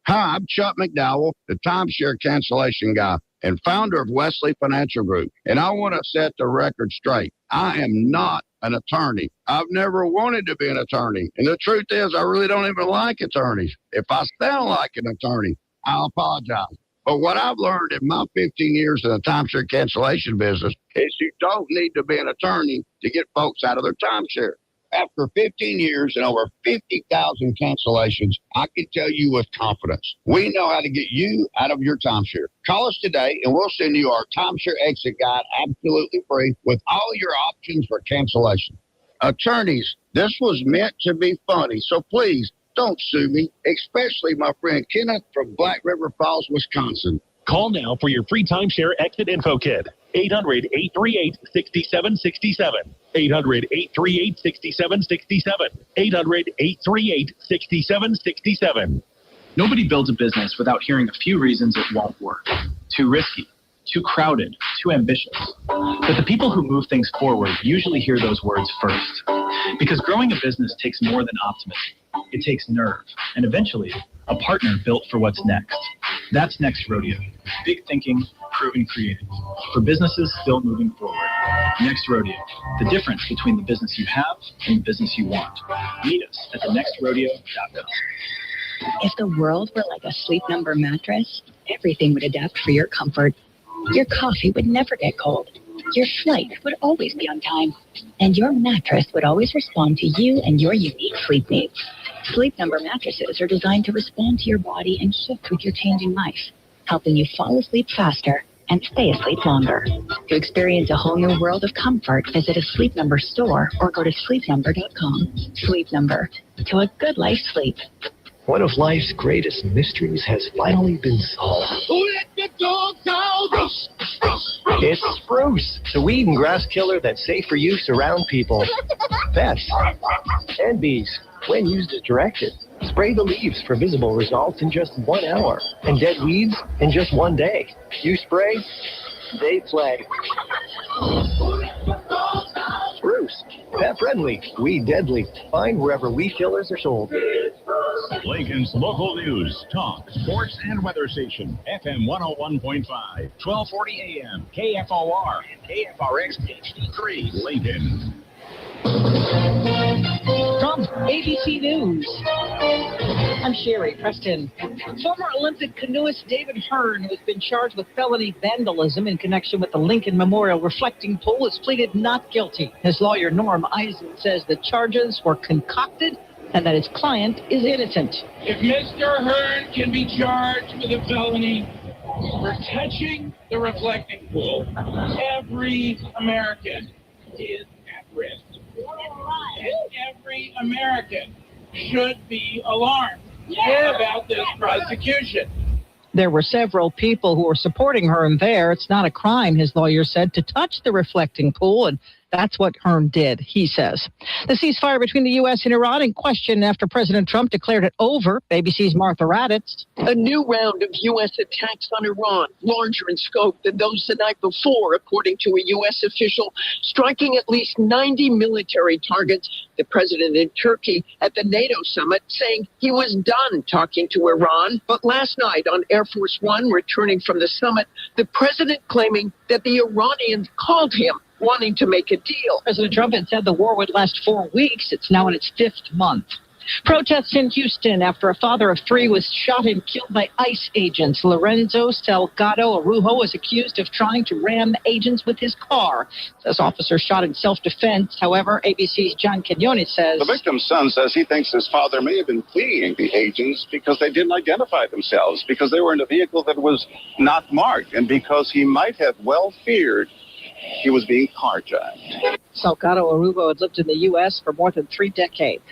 Hi, I'm Chuck McDowell, the timeshare cancellation guy and founder of Wesley Financial Group. And I want to set the record straight. I am not an attorney. I've never wanted to be an attorney. And the truth is, I really don't even like attorneys. If I sound like an attorney, I'll apologize. But what I've learned in my 15 years in the timeshare cancellation business is you don't need to be an attorney to get folks out of their timeshare. After 15 years and over 50,000 cancellations, I can tell you with confidence, we know how to get you out of your timeshare. Call us today and we'll send you our timeshare exit guide absolutely free with all your options for cancellation. Attorneys, this was meant to be funny, so please don't sue me, especially my friend Kenneth from Black River Falls, Wisconsin. Call now for your free timeshare exit info kit. 800-838-6767. 800-838-6767. 800-838-6767. Nobody builds a business without hearing a few reasons it won't work. Too risky, too crowded, too ambitious. But the people who move things forward usually hear those words first. Because growing a business takes more than optimism. It takes nerve, and eventually, a partner built for what's next. That's Next Rodeo. Big thinking, proven creative. For businesses still moving forward. Next Rodeo. The difference between the business you have and the business you want. Meet us at thenextrodeo.com. If the world were like a Sleep Number mattress, everything would adapt for your comfort. Your coffee would never get cold. Your flight would always be on time. And your mattress would always respond to you and your unique sleep needs. Sleep Number mattresses are designed to respond to your body and shift with your changing life, helping you fall asleep faster and stay asleep longer. To experience a whole new world of comfort, visit a Sleep Number store or go to sleepnumber.com. Sleep Number. To a good night's sleep. One of life's greatest mysteries has finally been solved. Who let the dogs out? Bruce, Bruce, Bruce. It's spruce, the weed and grass killer that's safe for use around people, pets, and bees. When used as directed, spray the leaves for visible results in just 1 hour, and dead weeds in just 1 day. You spray, they play. Spruce, pet friendly, weed deadly. Find wherever weed killers are sold. Lincoln's local news, talk, sports, and weather station. FM 101.5, 1240 AM, KFOR, and KFRX HD3, Lincoln. From ABC News, I'm Sherry Preston. Former Olympic canoeist David Hearn, who has been charged with felony vandalism in connection with the Lincoln Memorial reflecting pool, has pleaded not guilty. His lawyer, Norm Eisen, says the charges were concocted and that his client is innocent. If Mr. Hearn can be charged with a felony for touching the reflecting pool, every American is at risk. And every American should be alarmed about this prosecution. There were several people who were supporting Hearn there. It's not a crime, his lawyer said, to touch the reflecting pool, and that's what Hearn did, he says. The ceasefire between the U.S. and Iran in question after President Trump declared it over. ABC's Martha Raddatz. A new round of U.S. attacks on Iran, larger in scope than those the night before, according to a U.S. official, striking at least 90 military targets. The president in Turkey at the NATO summit saying he was done talking to Iran. But last night on Air Force One, returning from the summit, the president claiming that the Iranians called him, wanting to make a deal. President Trump had said the war would last 4 weeks. It's now in its 5th month. Protests in Houston after a father of 3 was shot and killed by ICE agents. Lorenzo Salgado Arujo was accused of trying to ram agents with his car. This officer shot in self-defense. However, ABC's John Quinones says... The victim's son says he thinks his father may have been fleeing the agents because they didn't identify themselves, because they were in a vehicle that was not marked, and because he might have well feared he was being carjacked. Salgado Arujo had lived in the U.S. for more than 3 decades.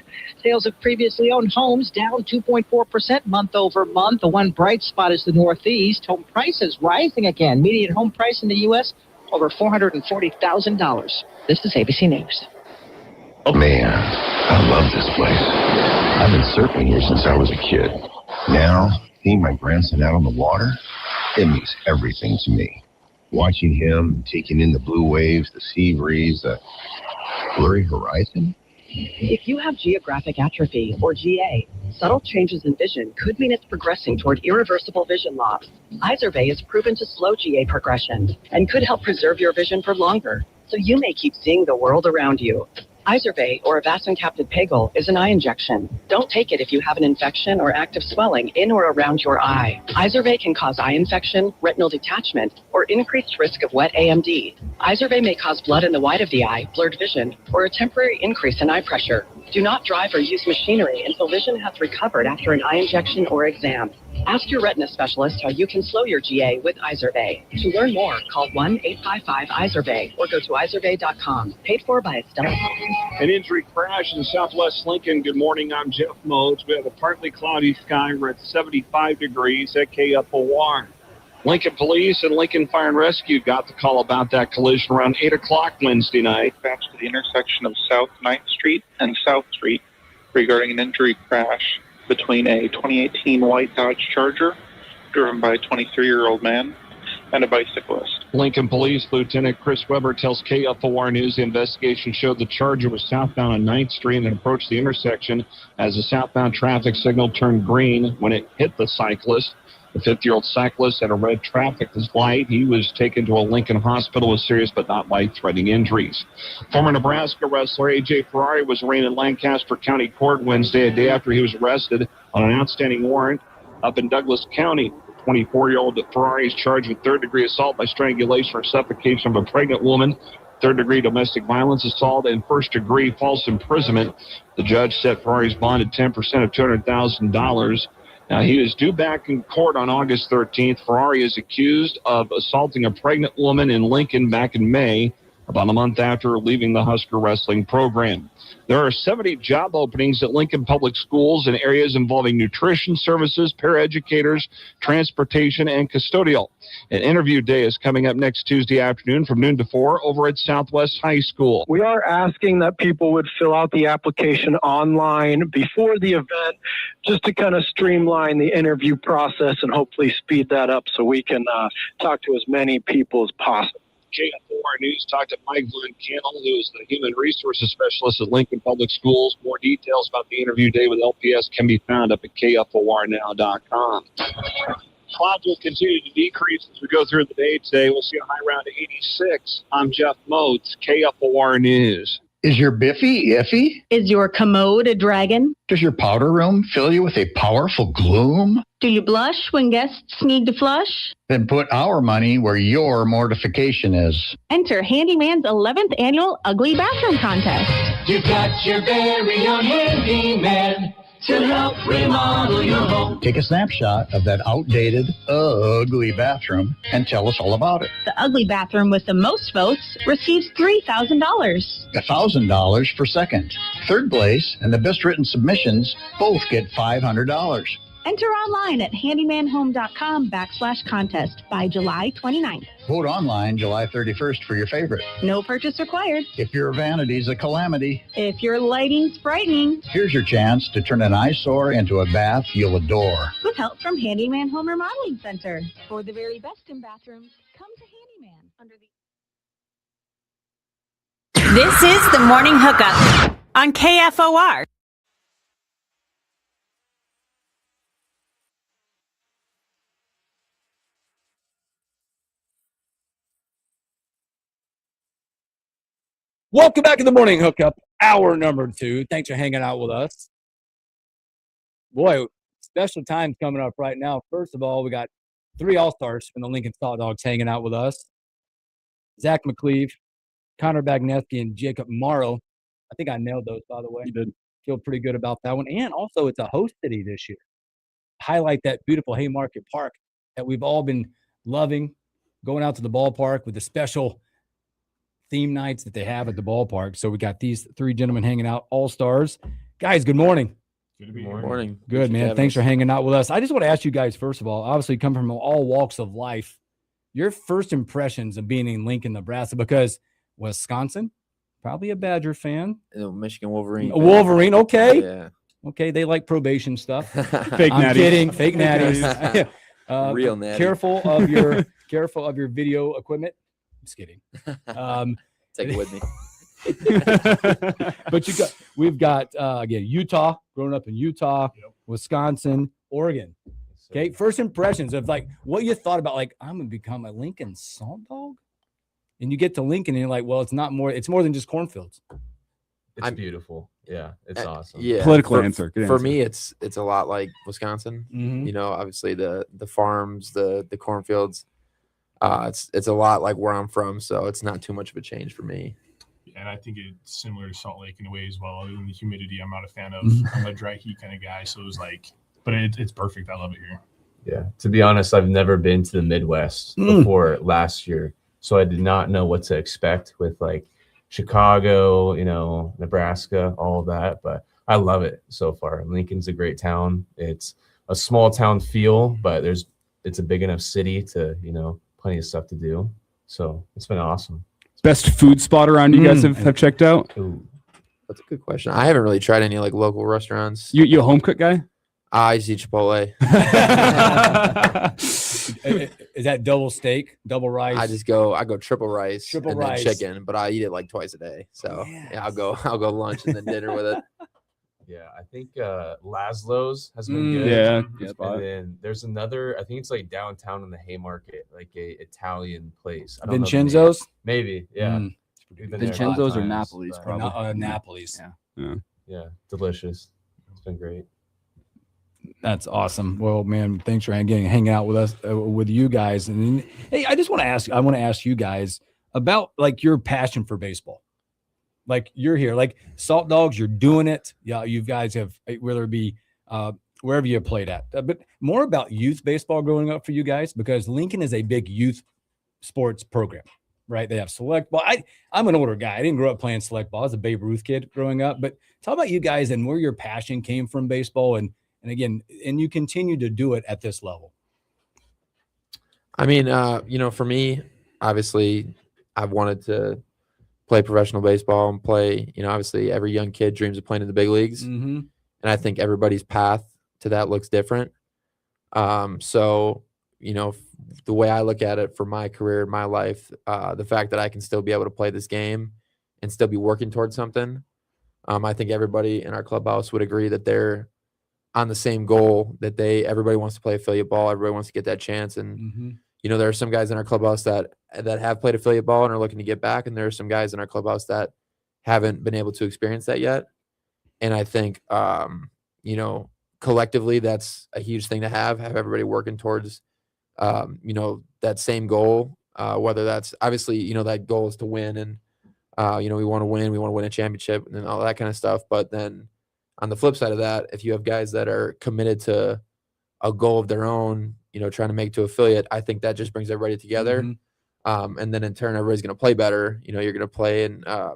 Sales of previously owned homes down 2.4% month over month. The one bright spot is the Northeast. Home prices rising again. Median home price in the U.S. over $440,000. This is ABC News. Oh, man, I love this place. I've been surfing here since I was a kid. Now, seeing my grandson out on the water, it means everything to me. Watching him, taking in the blue waves, the sea breeze, the blurry horizon. If you have geographic atrophy, or GA, subtle changes in vision could mean it's progressing toward irreversible vision loss. Izervay is proven to slow GA progression and could help preserve your vision for longer, so you may keep seeing the world around you. Izervay, or avacincaptad pegol, is an eye injection. Don't take it if you have an infection or active swelling in or around your eye. Izervay can cause eye infection, retinal detachment, or increased risk of wet AMD. Izervay may cause blood in the white of the eye, blurred vision, or a temporary increase in eye pressure. Do not drive or use machinery until vision has recovered after an eye injection or exam. Ask your retina specialist how you can slow your GA with Izervay. To learn more, call 1-855-IZERVAY or go to izervay.com. Paid for by Estella. An injury crash in Southwest Lincoln. Good morning, I'm Jeff Modes. We have a partly cloudy sky. We're at 75 degrees at KFOR. Lincoln Police and Lincoln Fire and Rescue got the call about that collision around 8 o'clock Wednesday night. Dispatch to the intersection of South 9th Street and South Street regarding an injury crash between a 2018 white Dodge Charger driven by a 23-year-old man and a bicyclist. Lincoln Police Lieutenant Chris Weber tells KFOR News the investigation showed the Charger was southbound on 9th Street and approached the intersection as the southbound traffic signal turned green when it hit the cyclist. The 50-year-old cyclist had a red traffic light. He was taken to a Lincoln hospital with serious but not life-threatening injuries. Former Nebraska wrestler A.J. Ferrari was arraigned in Lancaster County Court Wednesday, a day after he was arrested on an outstanding warrant up in Douglas County. The 24-year-old Ferrari is charged with third-degree assault by strangulation or suffocation of a pregnant woman, third-degree domestic violence assault, and first-degree false imprisonment. The judge set Ferrari's bond at 10% of $200,000. Now, he is due back in court on August 13th. Ferrari is accused of assaulting a pregnant woman in Lincoln back in May, about a month after leaving the Husker wrestling program. There are 70 job openings at Lincoln Public Schools in areas involving nutrition services, paraeducators, transportation, and custodial. An interview day is coming up next Tuesday afternoon from noon to 4 over at Southwest High School. We are asking that people would fill out the application online before the event, just to kind of streamline the interview process and hopefully speed that up so we can talk to as many people as possible. KFOR News talked to Mike Van Cannell, who is the Human Resources Specialist at Lincoln Public Schools. More details about the interview day with LPS can be found up at KFORnow.com. Clouds will continue to decrease as we go through the day today. We'll see a high around 86. I'm Jeff Motes, KFOR News. Is your Biffy iffy? Is your commode a dragon? Does your powder room fill you with a powerful gloom? Do you blush when guests need to flush? Then put our money where your mortification is. Enter Handyman's 11th annual Ugly Bathroom Contest. You got your very own handyman. to help remodel your home. Take a snapshot of that outdated, ugly bathroom and tell us all about it. The ugly bathroom with the most votes receives $3,000. $1,000 for second. Third place and the best written submissions both get $500. Enter online at handymanhome.com/contest by July 29th. Vote online July 31st for your favorite. No purchase required. If your vanity's a calamity, If your lighting's frightening, here's your chance to turn an eyesore into a bath you'll adore. with help from Handyman Home Remodeling Center. For the very best in bathrooms, come to Handyman. This is the Morning Hookup on KFOR. Welcome back to the Morning Hookup, hour number 2. Thanks for hanging out with us. Boy, special times coming up right now. First of all, we got 3 All-Stars from the Lincoln Salt Dogs hanging out with us. Zach McCleve, Connor Bagneski, and Jacob Morrow. I think I nailed those, by the way. You did. Feel pretty good about that one. And also, it's a host city this year. Highlight that beautiful Haymarket Park that we've all been loving, going out to the ballpark with the special theme nights that they have at the ballpark. So we got these 3 gentlemen hanging out, All-Stars. Guys, good morning. Good morning. Good, man. Thanks for hanging out with us. I just want to ask you guys, first of all, obviously come from all walks of life, your first impressions of being in Lincoln, Nebraska, because Wisconsin, probably a Badger fan. Michigan Wolverine. Wolverine, okay. Yeah. Okay, they like probation stuff. Fake I'm natties. kidding. Fake natties. Real natty. Careful of your video equipment. I'm just kidding. Take it with me. But we've got again Utah, growing up in Utah, Wisconsin, Oregon. Okay, first impressions of like what you thought about like I'm gonna become a Lincoln Salt Dog, and you get to Lincoln and you're like, well, it's more than just cornfields. It's beautiful. Yeah, it's awesome. Yeah. Political answer. For me, it's a lot like Wisconsin. Mhm. You know, obviously the farms, the cornfields. It's a lot like where I'm from, so it's not too much of a change for me. And I think it's similar to Salt Lake in a way as well. Other than the humidity, I'm not a fan of. Mhm. I'm a dry heat kind of guy, so it was like, but it's perfect. I love it here. Yeah. To be honest, I've never been to the Midwest before last year, so I did not know what to expect with like Chicago, Nebraska, all of that. But I love it so far. Lincoln's a great town. It's a small town feel, but it's a big enough city to, plenty of stuff to do. So it's been awesome. Best food spot around you guys have checked out? Ooh, that's a good question. I haven't really tried any like local restaurants. You a home cook guy? I eat Chipotle. Is that double steak, double rice? I go triple rice, Triple and rice. then chicken, but I eat it like twice a day. So yeah, I'll go lunch and then dinner with it. Yeah, I think Laszlo's has been good. Yeah, good and spot. then there's another. I think it's like downtown in the Haymarket, like a Italian place. I don't know the Vincenzo's? name. Maybe, yeah. Mm. We've been there a couple Vincenzo's or times, Napoli's, but- probably. Napoli's. Yeah, delicious. It's been great. That's awesome. Well, man, thanks for hanging out with us, with you guys. And hey, I want to ask you guys about like your passion for baseball. Like you're here, like Salt Dogs, you're doing it. Yeah, you guys have, whether it be wherever you played at, but more about youth baseball growing up for you guys, because Lincoln is a big youth sports program, right? They have select ball. I'm an older guy. I didn't grow up playing select ball. I was a Babe Ruth kid growing up. But tell about you guys and where your passion came from baseball, and again, and you continue to do it at this level. I mean, for me, obviously, I've wanted to play professional baseball and play, obviously every young kid dreams of playing in the big leagues. Mm-hmm. And I think everybody's path to that looks different. So, the way I look at it for my career, my life, the fact that I can still be able to play this game and still be working towards something. I think everybody in our clubhouse would agree that they're on the same goal, that everybody wants to play affiliate ball. Everybody wants to get that chance. And, there are some guys in our clubhouse that have played affiliate ball and are looking to get back. And there are some guys in our clubhouse that haven't been able to experience that yet. And I think, collectively, that's a huge thing to have everybody working towards, that same goal, whether that's obviously, that goal is to win. And, we want to win a championship and all that kind of stuff. But then on the flip side of that, if you have guys that are committed to a goal of their own, trying to make to affiliate, I think that just brings everybody together. And then in turn, everybody's going to play better. You're going to play, and I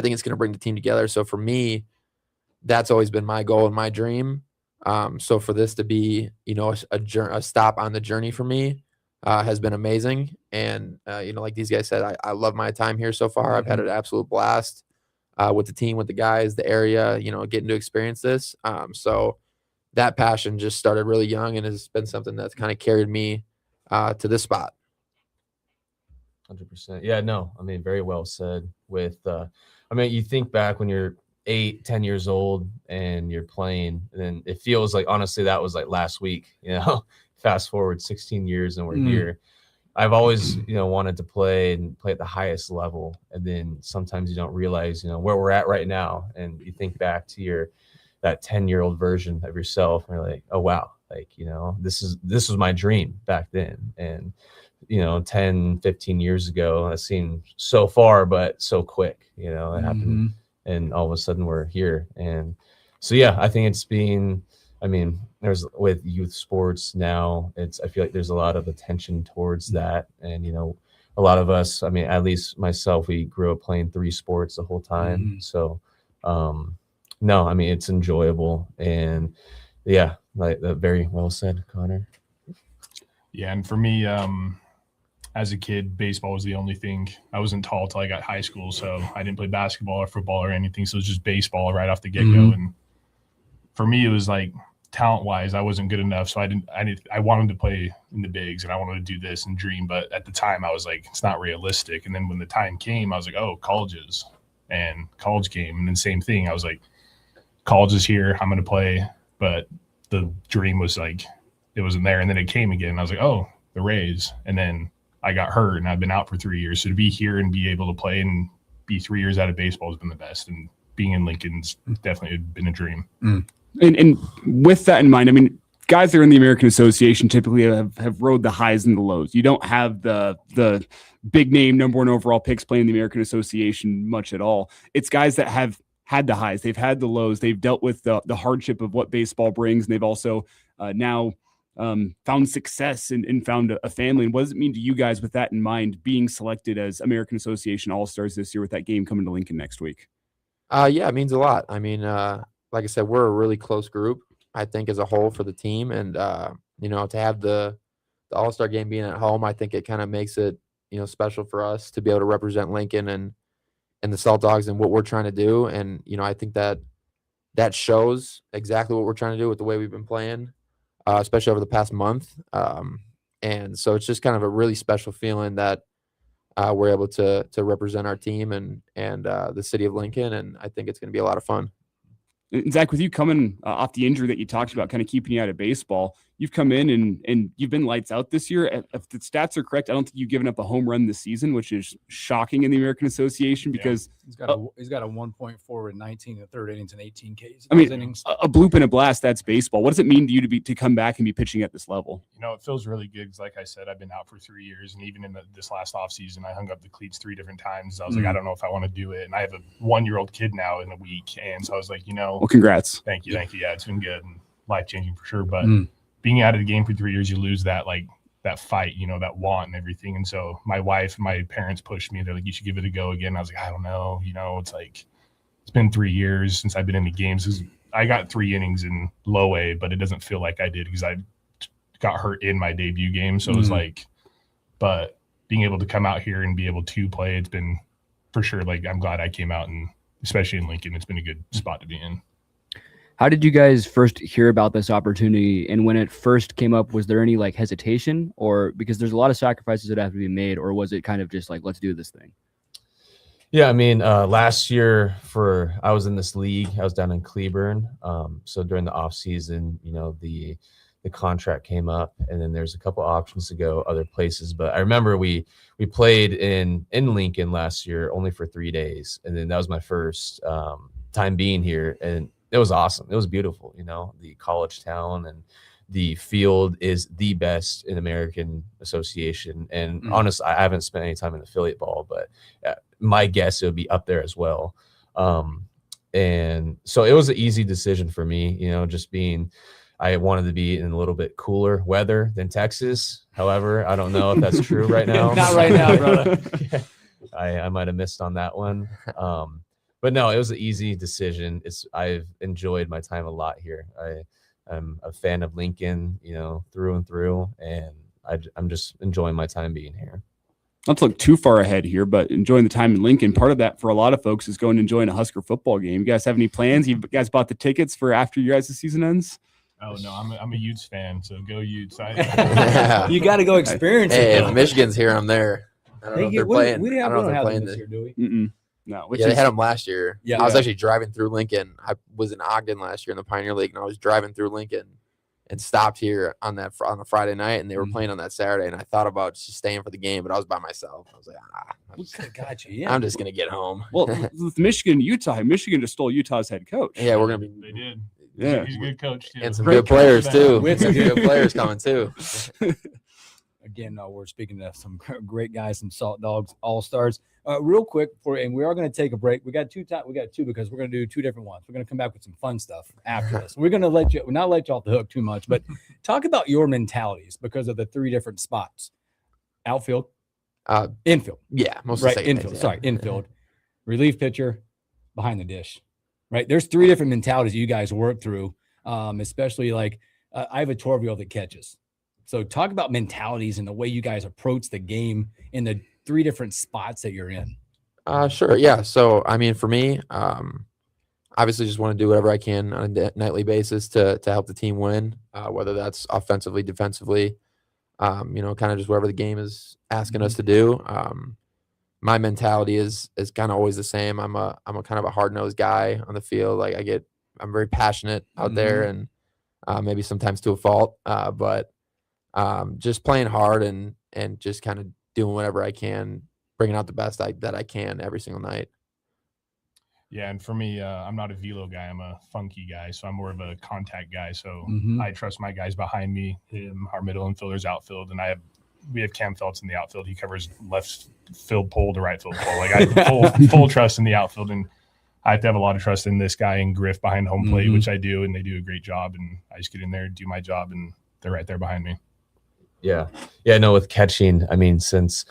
think it's going to bring the team together. So for me, that's always been my goal and my dream. So for this to be, a stop on the journey for me has been amazing. And, like these guys said, I love my time here so far. I've had an absolute blast with the team, with the guys, the area, getting to experience this. So that passion just started really young and has been something that's kind of carried me to this spot. 100%. Yeah, no, I mean, very well said. You think back when you're 8-10 years old and you're playing, and then it feels like, honestly, that was like last week, fast forward 16 years and we're here. I've always, wanted to play at the highest level. And then sometimes you don't realize, where we're at right now. And you think back to that 10-year-old version of yourself and you're like, oh, wow. Like, this was my dream back then. And, 10, 15 years ago, that seemed so far, but so quick, it happened. And all of a sudden we're here. And so, yeah, I think there's with youth sports now, I feel like there's a lot of attention towards that. And, a lot of us, at least myself, we grew up playing 3 sports the whole time. So, no, it's enjoyable. And yeah, like very well said, Connor. Yeah. And for me, as a kid, baseball was the only thing. I wasn't tall till I got high school, so I didn't play basketball or football or anything. So it was just baseball right off the get-go. And for me, it was like talent-wise, I wasn't good enough. So I wanted to play in the bigs and I wanted to do this and dream. But at the time, I was like, it's not realistic. And then when the time came, I was like, oh, colleges. And college came. And then same thing. I was like, college is here. I'm going to play. But the dream was like, it wasn't there. And then it came again. I was like, oh, the Rays. And then I got hurt and I've been out for 3 years. So to be here and be able to play and be 3 years out of baseball has been the best. And being in Lincoln's definitely been a dream. And with that in mind, guys that are in the American Association typically have rode the highs and the lows. You don't have the big name number 1 overall picks playing in the American Association much at all. It's guys that have had the highs. They've had the lows. They've dealt with the hardship of what baseball brings. And they've also now found success and found a family. And what does it mean to you guys with that in mind, being selected as American Association All-Stars this year with that game coming to Lincoln next week? Yeah, it means a lot. Like I said, we're a really close group, I think, as a whole for the team. And, to have the All-Star game being at home, I think it kind of makes it, special for us to be able to represent Lincoln and the Salt Dogs and what we're trying to do. And, I think that shows exactly what we're trying to do with the way we've been playing, especially over the past month. And so it's just kind of a really special feeling that we're able to represent our team and the city of Lincoln. And I think it's going to be a lot of fun. And Zach, with you coming off the injury that you talked about, kind of keeping you out of baseball, you've come in and you've been lights out this year. If the stats are correct, I don't think you've given up a home run this season, which is shocking in the American Association because he's got a 1.4 in 19 in the third innings and 18 Ks. A bloop and a blast, that's baseball. What does it mean to you to come back and be pitching at this level? It feels really good because, like I said, I've been out for 3 years, and even in this last offseason, I hung up the cleats 3 different times. I was like, I don't know if I want to do it. And I have a 1-year-old kid now in a week, and so I was like, well, congrats. Thank you. Yeah, it's been good and life-changing for sure. But being out of the game for 3 years, you lose that fight, that want and everything. And so my wife and my parents pushed me. They're like, you should give it a go again. I was like, I don't know. It's like, it's been 3 years since I've been in the games. I got 3 innings in low A, but it doesn't feel like I did because I got hurt in my debut game. So it was like, but being able to come out here and be able to play, it's been for sure. Like, I'm glad I came out, and especially in Lincoln, it's been a good spot to be in. How did you guys first hear about this opportunity? And when it first came up, was there any hesitation, or because there's a lot of sacrifices that have to be made, or was it kind of just like, let's do this thing? Yeah, last year I was in this league. I was down in Cleburne. So during the off season, the contract came up, and then there's a couple options to go other places. But I remember we played in Lincoln last year only for 3 days, and then that was my first time being here, and it was awesome. It was beautiful, the college town, and the field is the best in American Association. And honestly, I haven't spent any time in affiliate ball, but my guess it would be up there as well. And so it was an easy decision for me, just I wanted to be in a little bit cooler weather than Texas. However, I don't know if that's true right now. Not right now, brother. I might have missed on that one. But no, it was an easy decision. I've enjoyed my time a lot here. I'm a fan of Lincoln, through and through, and I'm just enjoying my time being here. Not to look too far ahead here, but enjoying the time in Lincoln. Part of that for a lot of folks is going and enjoying a Husker football game. You guys have any plans? You guys bought the tickets for after you guys' season ends? Oh no, I'm a Utes fan, so go Utes. You got to go experience it. Hey, if Michigan's here, I'm there. I don't know if they're playing. We I don't know if they're playing this year, do we? Mm-mm. No, Yeah, they had them last year. Yeah. I was actually driving through Lincoln. I was in Ogden last year in the Pioneer League, and I was driving through Lincoln and stopped here on a Friday night, and they were playing on that Saturday. And I thought about just staying for the game, but I was by myself. I was like, I'm just gonna get home. Well, with Michigan, Utah, Michigan just stole Utah's head coach. Yeah, we're gonna be. They did. Yeah, He's a good coach too. And some good players too. With Some good players coming too. Again, we're speaking to some great guys, some Salt Dogs All-Stars. Real quick, and we are going to take a break. We got two because we're going to do two different ones. We're going to come back with some fun stuff after this. We're going to not let you off the hook too much, but talk about your mentalities because of the three different spots: outfield, infield. Yeah, most right. of the Infield. Sorry, infield, relief pitcher, behind the dish. Right. There's three different mentalities you guys work through, especially like I have a Torville that catches. So talk about mentalities and the way you guys approach the game in the three different spots that you're in. Sure. Yeah. So, I mean, for me, obviously just want to do whatever I can on a nightly basis to help the team win, whether that's offensively, defensively, kind of just whatever the game is asking us to do. My mentality is kind of always the same. I'm a kind of a hard-nosed guy on the field. Like I'm very passionate out there, and maybe sometimes to a fault, but just playing hard and just kind of doing whatever I can, bringing out the best that I can every single night. Yeah, and for me, I'm not a velo guy. I'm a funky guy, so I'm more of a contact guy. So I trust my guys behind me, our middle infielders, outfield, and we have Cam Phelps in the outfield. He covers left field pole to right field pole. Like I have full trust in the outfield, and I have to have a lot of trust in this guy and Griff behind home plate, which I do, and they do a great job. And I just get in there, do my job, and they're right there behind me. Yeah. No, with catching, I mean, since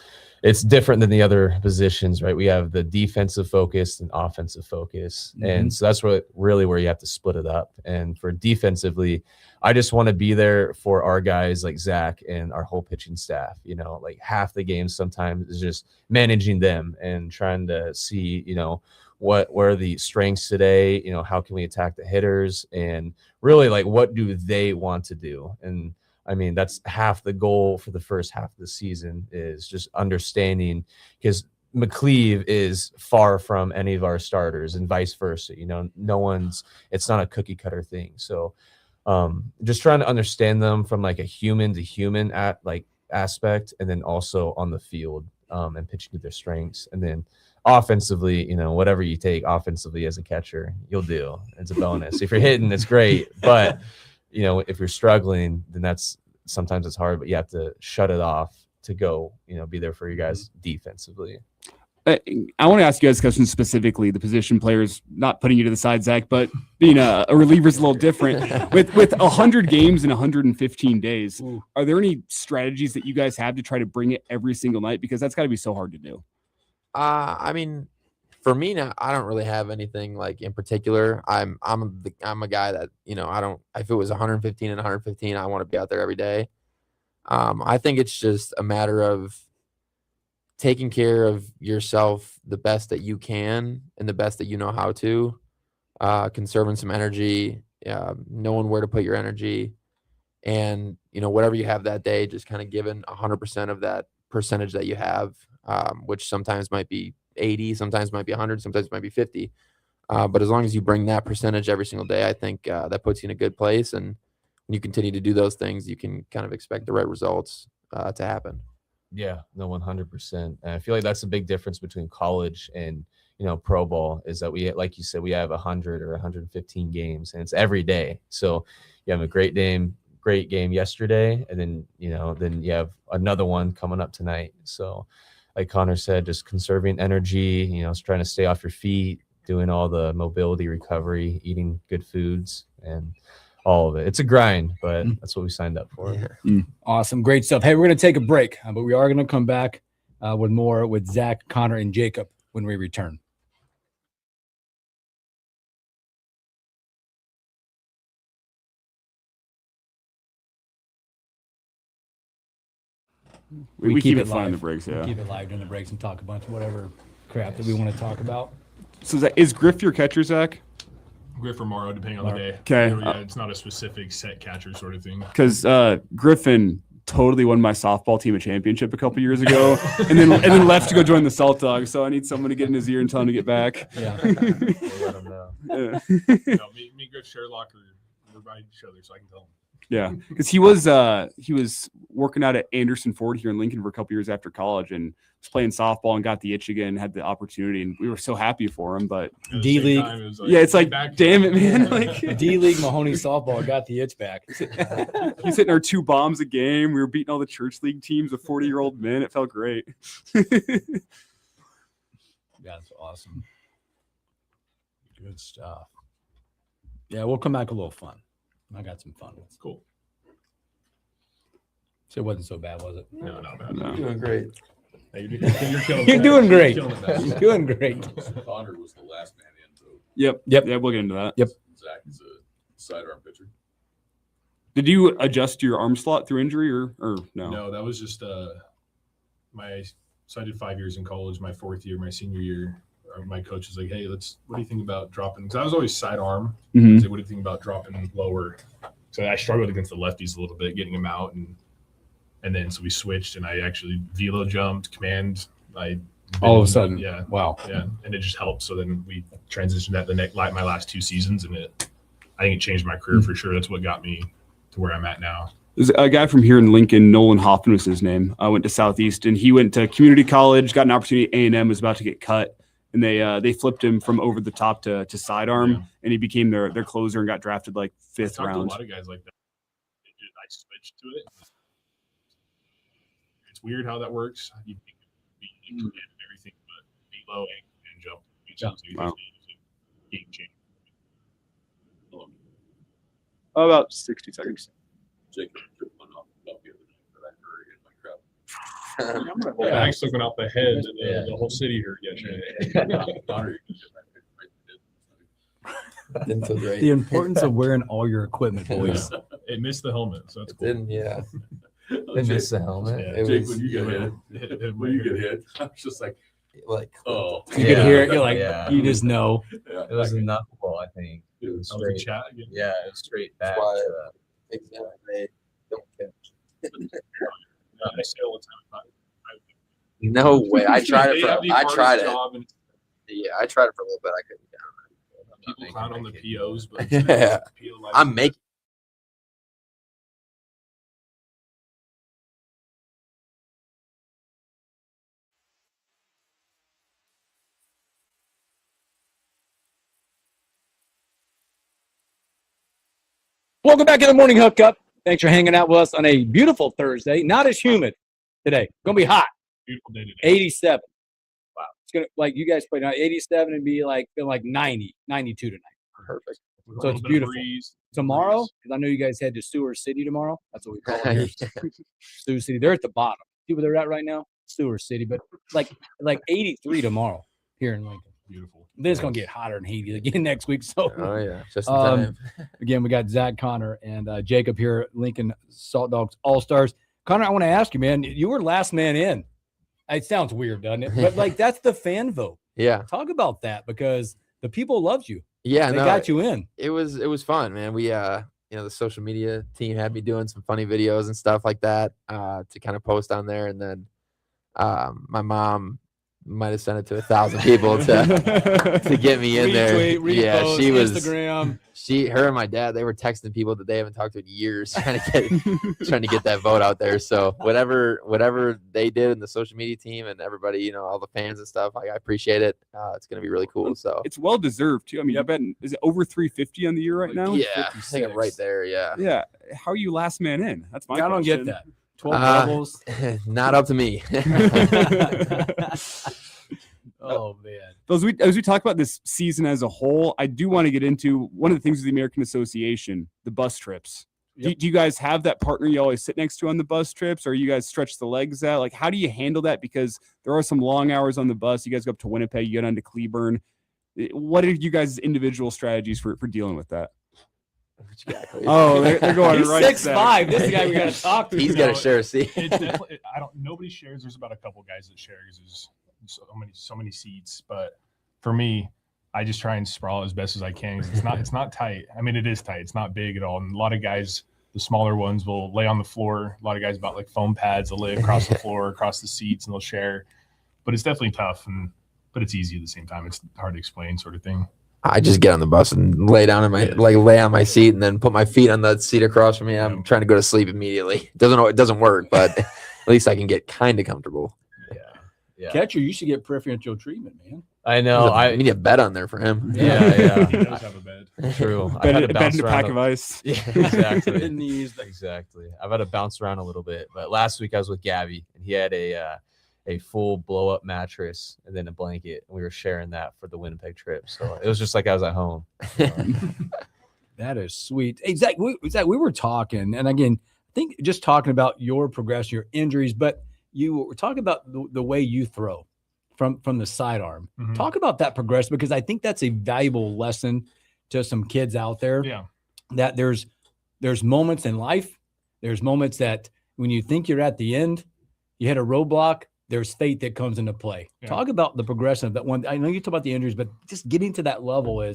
it's different than the other positions, right? We have the defensive focus and offensive focus. And so that's really where you have to split it up. And for defensively, I just want to be there for our guys like Zach and our whole pitching staff. Like half the game sometimes is just managing them and trying to see, what are the strengths today? How can we attack the hitters? And really, like, what do they want to do? And I mean, that's half the goal for the first half of the season is just understanding, because McCleve is far from any of our starters and vice versa. It's not a cookie cutter thing. So just trying to understand them from like a human to human aspect, and then also on the field and pitching to their strengths. And then offensively, whatever you take offensively as a catcher, you'll do. It's a bonus. If you're hitting, it's great. But if you're struggling, then sometimes it's hard, but you have to shut it off to go, be there for you guys defensively. I want to ask you guys a question specifically, the position players, not putting you to the side, Zach, but being a reliever is a little different. With 100 games in 115 days, are there any strategies that you guys have to try to bring it every single night? Because that's got to be so hard to do. I mean, for me now, I don't really have anything like in particular. I'm a guy that, if it was 115 and 115, I want to be out there every day. I think it's just a matter of taking care of yourself the best that you can and the best that you know how to, conserving some energy, knowing where to put your energy, and, whatever you have that day, just kind of giving 100% of that percentage that you have, which sometimes might be 80, sometimes might be 100, sometimes might be 50. But as long as you bring that percentage every single day, I think that puts you in a good place. And when you continue to do those things, you can kind of expect the right results to happen. Yeah, no, 100%. And I feel like that's a big difference between college and, pro ball is that we, like you said, we have 100 or 115 games and it's every day. So you have a great game yesterday. And then, then you have another one coming up tonight. So like Connor said, just conserving energy, trying to stay off your feet, doing all the mobility recovery, eating good foods, and all of it. It's a grind, but that's what we signed up for. Awesome. Great stuff. Hey, we're going to take a break, but we are going to come back with more with Zach, Connor, and Jacob when we return. We keep it fun in live. the breaks, yeah. We keep it live during the breaks and talk a bunch of whatever crap that we want to talk about. So is Griff your catcher, Zach? Griff or Morrow, depending on the day. Okay. Yeah, it's not a specific set catcher sort of thing. Because Griffin totally won my softball team a championship a couple years ago, and then left to go join the Salt Dogs. So I need someone to get in his ear and tell him to get back. Yeah. Let him know. No, me, Griff, Sherlock, we're by each other, so I can tell him. Yeah, because he was working out at Anderson Ford here in Lincoln for a couple years after college, and was playing softball and got the itch again, had the opportunity, and we were so happy for him. But D League, it's like, damn it, man! Like D League Mahoney softball got the itch back. He's hitting our 2 bombs a game. We were beating all the church league teams with 40-year-old men. It felt great. That's awesome. Good stuff. Yeah, we'll come back a little fun. I got some fun. It's cool. So it wasn't so bad, was it? No, not bad. You're doing great. Hey, you're killing You're it. doing great. You're killing it, man. You're doing great. Connor was the last man in, so Yep. Yeah, we'll get into that. Yep. Zach is a sidearm pitcher. Did you adjust your arm slot through injury or no? No, that was just so I did 5 years in college. My 4th year, my senior year, my coach was like, "Hey, what do you think about dropping?" Because I was always sidearm. Mhm. I was like, "What do you think about dropping lower?" So I struggled against the lefties a little bit, getting them out, and then so we switched, and I actually velo jumped, command. All of a sudden, yeah, wow, yeah, and it just helped. So then we transitioned that my last 2 seasons, and I think it changed my career for sure. That's what got me to where I'm at now. There's a guy from here in Lincoln, Nolan Hoffman was his name. I went to Southeast, and he went to community college, got an opportunity. A&M was about to get cut, and they flipped him from over the top to sidearm, and he became their closer and got drafted like 5th round. A lot of guys like that. I switched to it. It's weird how that works. You can be and everything, but be low and jump. Wow. Game changer. About 60 seconds. Jacob took one off the other night for that hurry in my crowd. Yeah, I took one out the head, and the whole city heard yesterday. Didn't feel great. The importance of wearing all your equipment, boys. It missed the helmet, so that's cool. Didn't, yeah. They missed the helmet. Yeah. It Jake, was, when you get hit, when you get hit, I was just like, oh. You could hear it. You're like, you just know. Yeah. It was a knuckleball, I think. It was That was a straight. chat again. Yeah, it was straight back. That's why to, they don't catch. I say all the time. No way. I tried it They have for the I hardest tried it. job, and Yeah, I tried it for a little bit. I couldn't get people clown on the POs, but it. Yeah. I'm making. Welcome back to the Morning Hookup. Thanks for hanging out with us on a beautiful Thursday. Not as humid today. Gonna be hot. Beautiful day today. 87. Wow. It's gonna, like, you guys played 87 and be like feel like 90, 92 tonight. Perfect. So it's beautiful. Tomorrow, because I know you guys head to Sewer City tomorrow. That's what we call it here. Sewer City. They're at the bottom. See where they're at right now? Sewer City. But like 83 tomorrow here in Lincoln. Beautiful. Then it's gonna get hotter and heaty again next week. So Oh yeah, just in time. again, we got Zach, Connor, and Jacob here at Lincoln Salt Dogs All Stars. Connor, I want to ask you, man, you were last man in. It sounds weird, doesn't it? But like that's the fan vote. Yeah. Talk about that because the people loved you. Yeah, They no, got you in. It was fun, man. We the social media team had me doing some funny videos and stuff like that to kind of post on there, and then my mom might have sent it to 1,000 people to get me in there. Retweet, Yeah, repost, she was Instagram. her and my dad, they were texting people that they haven't talked to in years, trying to get that vote out there. So whatever they did in the social media team and everybody, all the fans and stuff, I appreciate it. It's gonna be really cool. So It's well deserved too. I mean, I bet is it over 350 on the year right now? yeah, I think I'm right there. Yeah. Yeah. How are you last man in? That's my I don't get question. that. 12 levels. Not up to me. Oh man. So as we talk about this season as a whole, I do want to get into one of the things with the American Association, the bus trips. Yep. Do you guys have that partner you always sit next to on the bus trips, or you guys stretch the legs out? Like, how do you handle that? Because there are some long hours on the bus. You guys go up to Winnipeg, you get on to Cleburne. What are you guys' individual strategies for dealing with that? Oh, they're going He's right. 6'5". This is the guy we got to talk to. He's got to share a seat. It's definitely, nobody shares. There's about a couple guys that share because there's so many seats. But for me, I just try and sprawl as best as I can. It's not tight. I mean, it is tight. It's not big at all. And a lot of guys, the smaller ones, will lay on the floor. A lot of guys bought like foam pads. They'll lay across the floor, across the seats, and they'll share. But it's definitely tough, but it's easy at the same time. It's hard to explain, sort of thing. I just get on the bus and lay down lay on my seat and then put my feet on the seat across from me. I'm trying to go to sleep immediately. It doesn't work, but at least I can get kind of comfortable. Yeah. Catcher, you should get preferential treatment, man. I know. We need a bed on there for him. Yeah. He does have a bed. True. Bed in a pack of ice. Yeah, exactly. In these. Exactly. I've had to bounce around a little bit, but last week I was with Gabby and he had a full blow up mattress and then a blanket, and we were sharing that for the Winnipeg trip. So it was just like I was at home. That is sweet. Hey, Zach, we were talking, and again, I think just talking about your progression, your injuries, but you were talking about the way you throw from the sidearm. Mm-hmm. Talk about that progression, because I think that's a valuable lesson to some kids out there. Yeah. That there's moments in life, there's moments that when you think you're at the end, you hit a roadblock, there's fate that comes into play. Yeah. Talk about the progression of that one. I know you talk about the injuries, but just getting to that level I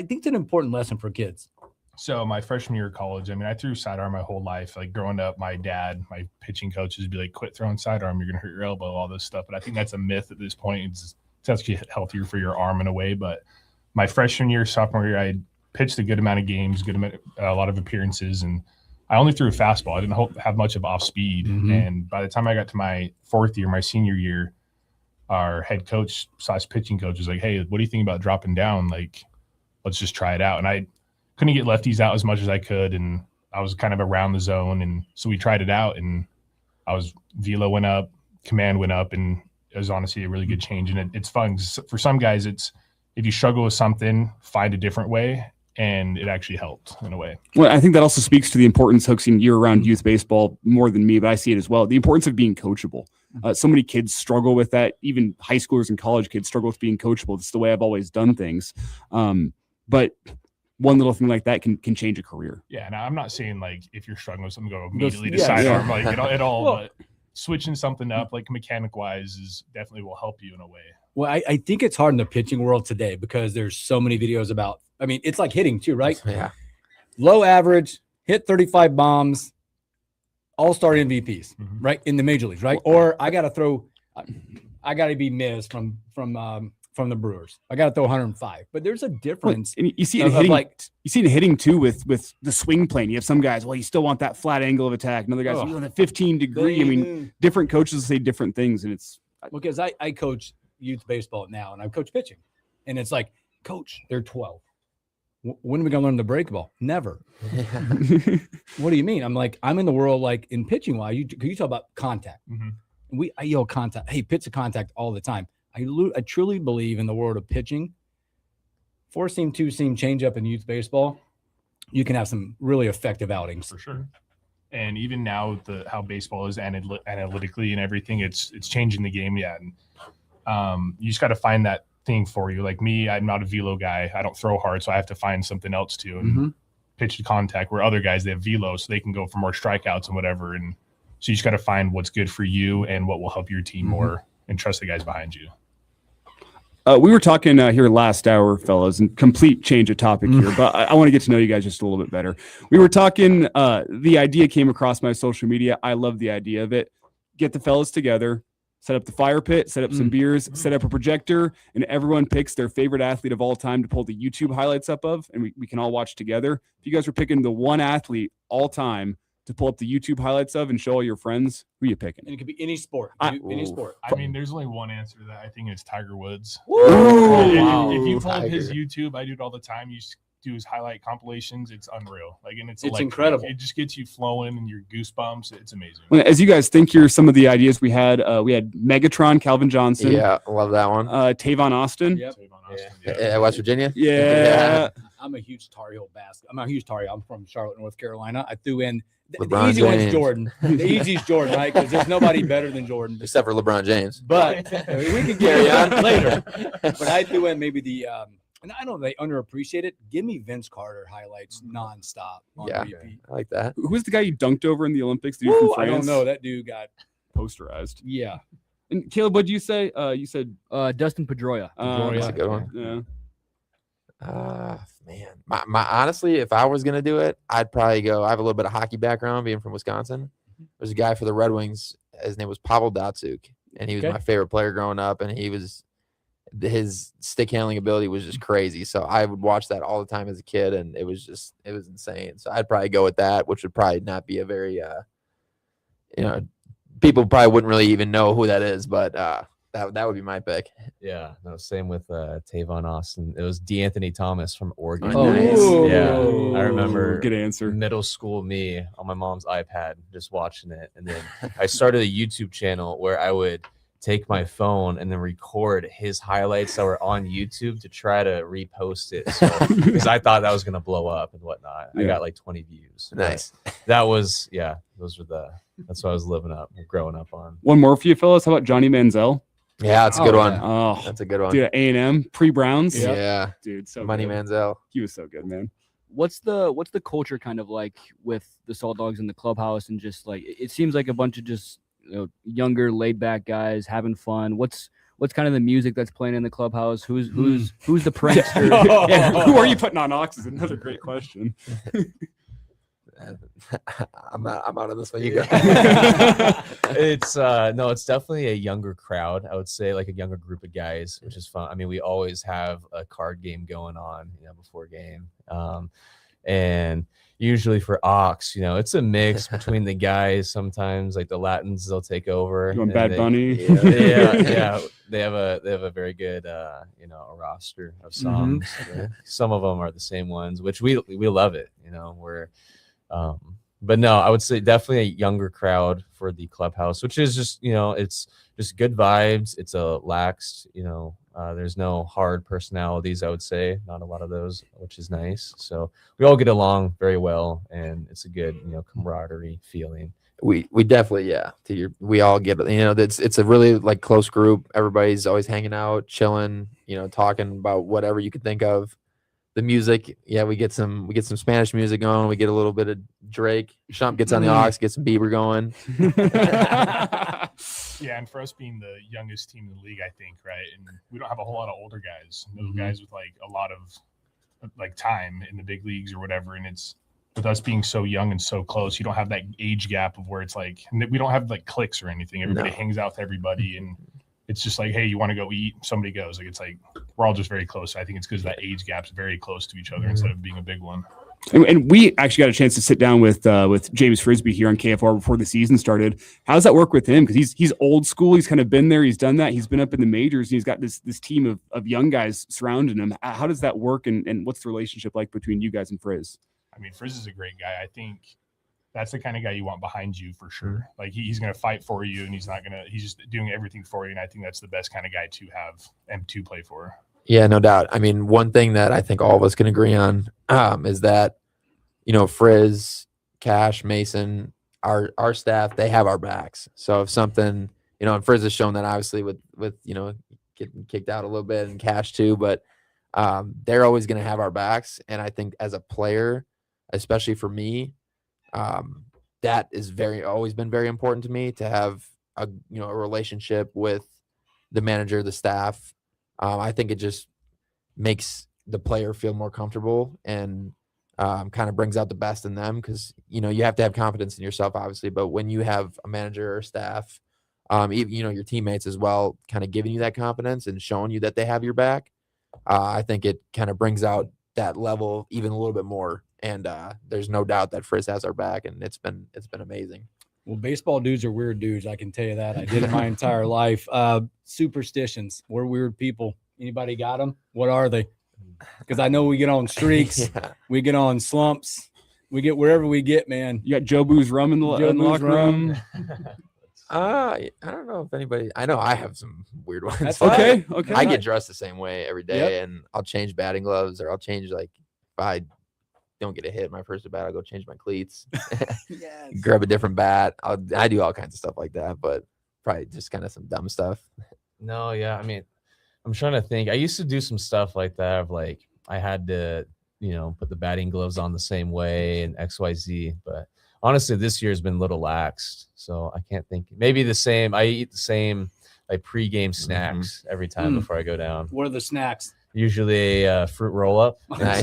think it's an important lesson for kids. So my freshman year of college, I mean, I threw sidearm my whole life. Like growing up, my dad, my pitching coaches would be like, quit throwing sidearm, you're going to hurt your elbow, all this stuff. But I think that's a myth at this point. It's actually healthier for your arm in a way. But my freshman year, sophomore year, I pitched a good amount of games, a lot of appearances, and I only threw a fastball. I didn't have much of off speed. Mm-hmm. And by the time I got to my fourth year, my senior year, our head coach / pitching coach was like, hey, what do you think about dropping down? Like, let's just try it out. And I couldn't get lefties out as much as I could, and I was kind of around the zone, and so we tried it out, and velo went up, command went up, and it was honestly a really good change. And it's fun. For some guys, it's if you struggle with something, find a different way, and it actually helped in a way. Well, I think that also speaks to the importance, Hooks, in year-round youth baseball more than me, but I see it as well. The importance of being coachable. So many kids struggle with that. Even high schoolers and college kids struggle with being coachable. It's the way I've always done things. But one little thing like that can change a career. Yeah, and I'm not saying like if you're struggling with something, go immediately to sidearm like at all. Well, but switching something up like mechanic wise is definitely will help you in a way. Well, I think it's hard in the pitching world today because there's so many videos about. I mean, it's like hitting too, right? Yeah. Low average, hit 35 bombs, all-star MVPs, right in the major leagues, right? Or I got to be Miz from the Brewers. I got to throw 105. But there's a difference. And you see it in hitting too with the swing plane. You have some guys, well, you still want that flat angle of attack. Another guys, you want a 15 degree. I mean, different coaches say different things, and it's because I coach youth baseball now, and I coach pitching, and it's like, coach, they're 12. When are we going to learn the break ball? Never. What do you mean? I'm like, I'm in the world like in pitching. Why you talk about contact? Mm-hmm. I yell contact. Hey, pitch a contact all the time. I truly believe in the world of pitching. 4-seam, 2-seam change up in youth baseball, you can have some really effective outings. For sure. And even now, how baseball is analytically and everything, it's changing the game. Yeah, and you just got to find that thing for you. Like me, I'm not a velo guy. I don't throw hard, so I have to find something else to and pitch to contact. Where other guys, they have velo, so they can go for more strikeouts and whatever. And so you just got to find what's good for you and what will help your team more, and trust the guys behind you. We were talking here last hour, fellas, and complete change of topic here, but I want to get to know you guys just a little bit better. We were talking, the idea came across my social media. I love the idea of it. Get the fellas together, set up the fire pit, set up some beers, set up a projector, and everyone picks their favorite athlete of all time to pull the YouTube highlights up of, and we can all watch together. If you guys were picking the one athlete all time to pull up the YouTube highlights of and show all your friends, who you picking? And it could be any sport. Any sport. I mean, there's only one answer to that. I think it's Tiger Woods. Wow. If you pull up his YouTube, I do it all the time. You do his highlight compilations, it's unreal. Like, and it's It's incredible. It just gets you flowing and your goosebumps. It's amazing. Well, as you guys think, here's some of the ideas we had. We had Megatron, Calvin Johnson. Yeah, love that one. Tavon Austin. Yep. West Virginia. Yeah. I'm a huge Tar Heel basket. I'm a huge Tar Heel. I'm from Charlotte, North Carolina. I threw in the LeBron easy one's James. Jordan. The easy's Jordan, right? Because there's nobody better than Jordan. Except for LeBron James. But we can carry on later. But I threw in maybe the and I know they underappreciate it. Give me Vince Carter highlights nonstop on repeat. I like that. Who was the guy you dunked over in the Olympics? The dude from Ooh, I don't France? know. That dude got posterized. Yeah. And Caleb, what did you say? You said Dustin Pedroia. That's a good one. Yeah. Man, my honestly, if I was gonna do it, I'd probably go. I have a little bit of hockey background, being from Wisconsin. There's a guy for the Red Wings. His name was Pavel Datsyuk, and he was my favorite player growing up. And his stick handling ability was just crazy. So I would watch that all the time as a kid, and it was insane. So I'd probably go with that, which would probably not be a very, people probably wouldn't really even know who that is, but that would be my pick. Yeah, no, same with Tavon Austin. It was DeAnthony Thomas from Oregon. Oh, nice. Yeah, I remember. Good answer. Middle school me on my mom's iPad, just watching it, and then I started a YouTube channel where I would take my phone and then record his highlights that were on YouTube to try to repost it, because I thought that was gonna blow up and whatnot. I got like 20 views. Nice. That was that's what I was growing up on. One more for you, fellas. How about Johnny Manziel? Yeah, that's a good one. Oh, that's a good one. Dude, A&M pre-Browns. Yeah, dude, so Money good. Manziel. He was so good, man. What's the culture kind of like with the Salt Dogs in the clubhouse, and just like it seems like a bunch of just younger, laid back guys having fun. What's kind of the music that's playing in the clubhouse? Who's the prankster? Yeah, who are you putting on Ox is another great question. I'm out of this one. You go. It's definitely a younger crowd. I would say like a younger group of guys, which is fun. I mean, we always have a card game going on, before game. And usually for Ox, it's a mix between the guys. Sometimes like the Latins, they'll take over. You want Bad Bunny? Yeah. They have a very good a roster of songs. Some of them are the same ones, which we love it. But no, I would say definitely a younger crowd for the clubhouse, which is just it's just good vibes. It's a laxed, there's no hard personalities. I would say not a lot of those, which is nice. So we all get along very well, and it's a good camaraderie feeling. We definitely we all get it's a really like close group. Everybody's always hanging out, chilling, talking about whatever you could think of. The music, we get some Spanish music going. We get a little bit of Drake. Shump gets on the aux, gets some Bieber going. Yeah, and for us being the youngest team in the league, I think, right, and we don't have a whole lot of older guys. Those guys with like a lot of like time in the big leagues or whatever, and it's with us being so young and so close, you don't have that age gap of where it's like we don't have like cliques or anything. Everybody hangs out with everybody, and it's just like, hey, you want to go eat? Somebody goes. Like, it's like we're all just very close. I think it's because that age gap's very close to each other instead of being a big one. And we actually got a chance to sit down with James Frisbee here on KFR before the season started. How does that work with him? Because he's old school. He's kind of been there. He's done that. He's been up in the majors. And he's got this team of young guys surrounding him. How does that work? And what's the relationship like between you guys and Frizz? I mean, Frizz is a great guy. I think that's the kind of guy you want behind you for sure. Like he's going to fight for you, and he's just doing everything for you. And I think that's the best kind of guy to have and to play for. Yeah, no doubt. I mean, one thing that I think all of us can agree on is that, Frizz, Cash, Mason, our staff, they have our backs. So if something, and Frizz has shown that obviously with getting kicked out a little bit, and Cash too, but they're always going to have our backs. And I think as a player, especially for me, that is always been very important to me, to have a relationship with the manager, the staff. I think it just makes the player feel more comfortable, and kind of brings out the best in them, because you have to have confidence in yourself, obviously, but when you have a manager or staff, even your teammates as well, kind of giving you that confidence and showing you that they have your back, I think it kind of brings out that level even a little bit more. And there's no doubt that Frizz has our back, and it's been amazing. Well, baseball dudes are weird dudes. I can tell you that. I did it my entire life. Superstitions. We're weird people. Anybody got them? What are they? because I know we get on streaks, we get on slumps, we get wherever we get, man. You got Joe Boo's rum in the locker room. I don't know if anybody. I know I have some weird ones. That's okay. I get dressed the same way every day, and I'll change batting gloves, or I'll change if I don't get a hit my first at bat, I'll go change my cleats, grab a different bat. I do all kinds of stuff like that, but probably just kind of some dumb stuff. No, yeah. I mean, I'm trying to think. I used to do some stuff like that of I had to, put the batting gloves on the same way and XYZ. But honestly, this year has been a little laxed. So I can't think. Maybe the same. I eat the same pregame snacks every time before I go down. What are the snacks? Usually a fruit roll up. Nice.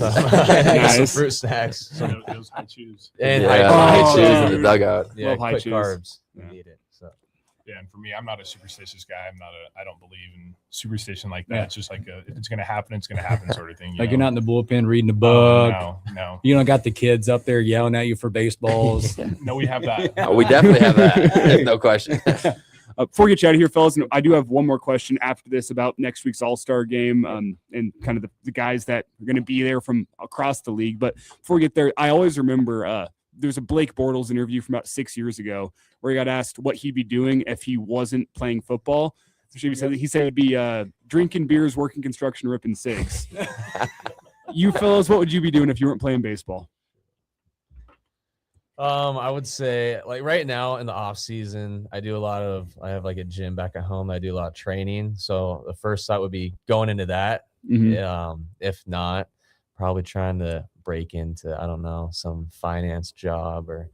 Some fruit snacks. Those high chews. And high chews in the dugout. Yeah, high quick chews. Carbs. You need it. So. Yeah, and for me, I'm not a superstitious guy. I don't believe in superstition like that. It's just if it's gonna happen, it's gonna happen sort of thing. You're not in the bullpen reading a book. No. You don't got the kids up there yelling at you for baseballs. No, we have that. Oh, we definitely have that. There's no question. Before we get you out of here, fellas, I do have one more question after this about next week's All-Star game and kind of the guys that are going to be there from across the league. But before we get there, I always remember there's a Blake Bortles interview from about 6 years ago where he got asked what he'd be doing if he wasn't playing football. So he said he'd be drinking beers, working construction, ripping cigs. You fellas, what would you be doing if you weren't playing baseball? I would say right now in the off season, I have a gym back at home. I do a lot of training. So the first thought would be going into that. Mm-hmm. If not, probably trying to break into, I don't know, some finance job or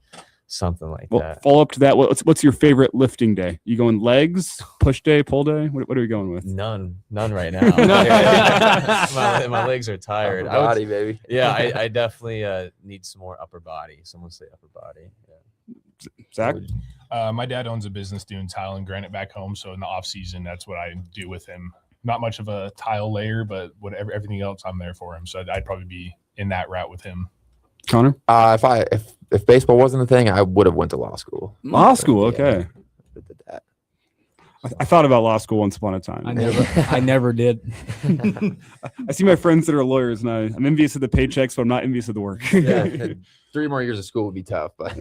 something like that. Follow up to that. What's your favorite lifting day? You going legs, push day, pull day? What are we going with? None right now. my legs are tired. Upper body, baby. Yeah, I definitely need some more upper body. Someone say upper body. Yeah. Zach? My dad owns a business doing tile and granite back home, so in the off season, that's what I do with him. Not much of a tile layer, but everything else, I'm there for him. So I'd probably be in that route with him. Connor? If baseball wasn't a thing, I would have went to law school. Law school, okay. I thought about law school once upon a time. I never did. I see my friends that are lawyers, and I'm envious of the paychecks, but I'm not envious of the work. Yeah, 3 more years of school would be tough, but.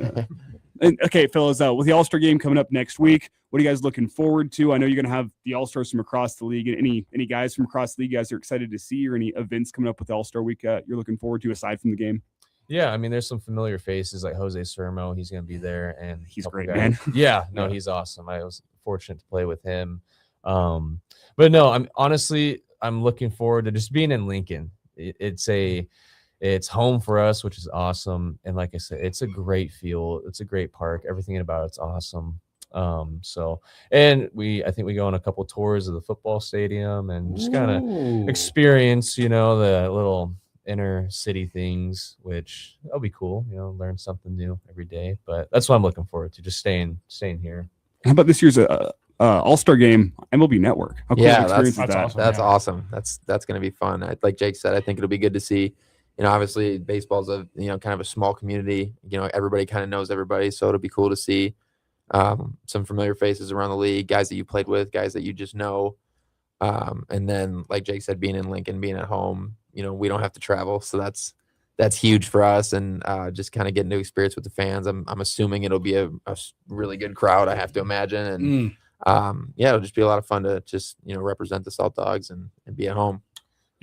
And, okay, fellas, with the All-Star game coming up next week, what are you guys looking forward to? I know you're going to have the All-Stars from across the league. Any guys from across the league you guys are excited to see, or any events coming up with the All-Star week you're looking forward to aside from the game? Yeah, I mean, there's some familiar faces like Jose Sermo. He's going to be there, and he's great, man. Yeah, no, he's awesome. I was fortunate to play with him. But no, I'm looking forward to just being in Lincoln. It's home for us, which is awesome. And like I said, it's a great field. It's a great park. Everything about it's awesome. I think we go on a couple tours of the football stadium and just kind of experience, the little inner city things, which that'll be cool. Learn something new every day. But that's what I'm looking forward to, just staying here. How about this year's All-Star game, MLB Network? How cool experience is that? Awesome, that's awesome. That's going to be fun. Like Jake said, I think it'll be good to see. Obviously baseball's a kind of a small community. Everybody kind of knows everybody, so it'll be cool to see some familiar faces around the league, guys that you played with, guys that you just know. And then, like Jake said, being in Lincoln, being at home, we don't have to travel, so that's huge for us. And just kind of getting to experience with the fans. I'm assuming it'll be a really good crowd, I have to imagine. And it'll just be a lot of fun to just represent the Salt Dogs and be at home.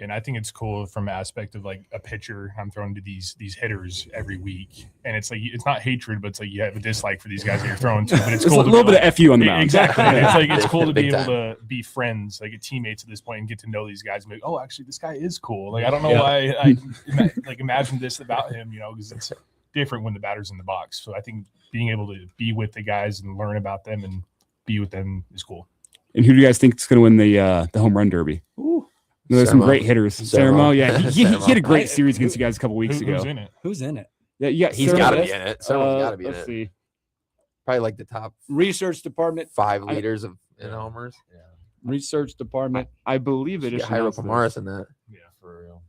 And I think it's cool from an aspect of like a pitcher. I'm throwing to these hitters every week, and it's like it's not hatred, but it's like you have a dislike for these guys that you're throwing to. But it's cool. A little bit of FU on the mound. Exactly. It's cool to be able to be friends, like teammates at this point, and get to know these guys. And be like, oh, actually, this guy is cool. Like I don't know why I imagined this about him, because it's different when the batter's in the box. So I think being able to be with the guys and learn about them and be with them is cool. And who do you guys think is going to win the home run derby? Ooh. There's some great hitters. Sermo, yeah, he had a great series against you guys a couple weeks ago. Who's in it? Yeah, you got he's got to be in it. Sermo's got to be in let's it. See. Probably like the top research department, 5 leaders in homers. Yeah, research department. I believe it is. Jairo Pomaris in that. Yeah, for real.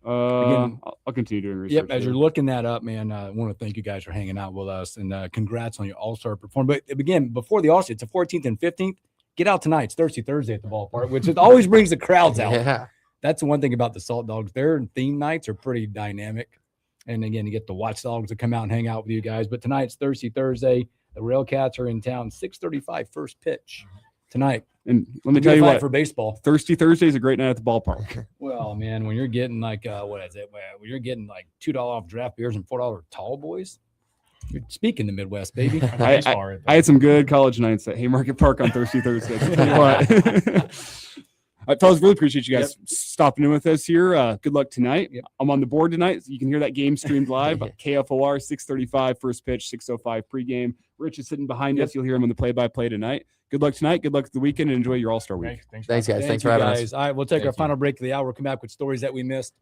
Again, I'll continue doing research. Yep, as you're looking that up, man, I want to thank you guys for hanging out with us and congrats on your All-Star performance. But again, before the All-Star, it's the 14th and 15th. Get out tonight. It's Thursday at the ballpark, which always brings the crowds out. Yeah. that's the one thing about the Salt Dogs. Their theme nights are pretty dynamic. And again, you get the Watchdogs to come out and hang out with you guys. But tonight's Thirsty Thursday. The Railcats are in town, 6:35 first pitch tonight. And let me tell you what, for baseball. Thirsty Thursday is a great night at the ballpark. Well, man, when you're getting like what is it? When you're getting like $2 off draft beers and $4 tall boys, you're speaking the Midwest, baby. I had some good college nights at Haymarket Park on Thirsty Thursday. Tell you what. All right, fellas, really appreciate you guys stopping in with us here. Good luck tonight. I'm on the board tonight. So you can hear that game streamed live. KFOR, 6:35 first pitch, 6:05 pregame. Rich is sitting behind us. You'll hear him on the play-by-play tonight. Good luck tonight. Good luck the weekend, and enjoy your All-Star week. Thanks, guys. Thanks for you having guys. us. All right, we'll take our Thank you. final break of the hour. We'll come back with stories that we missed.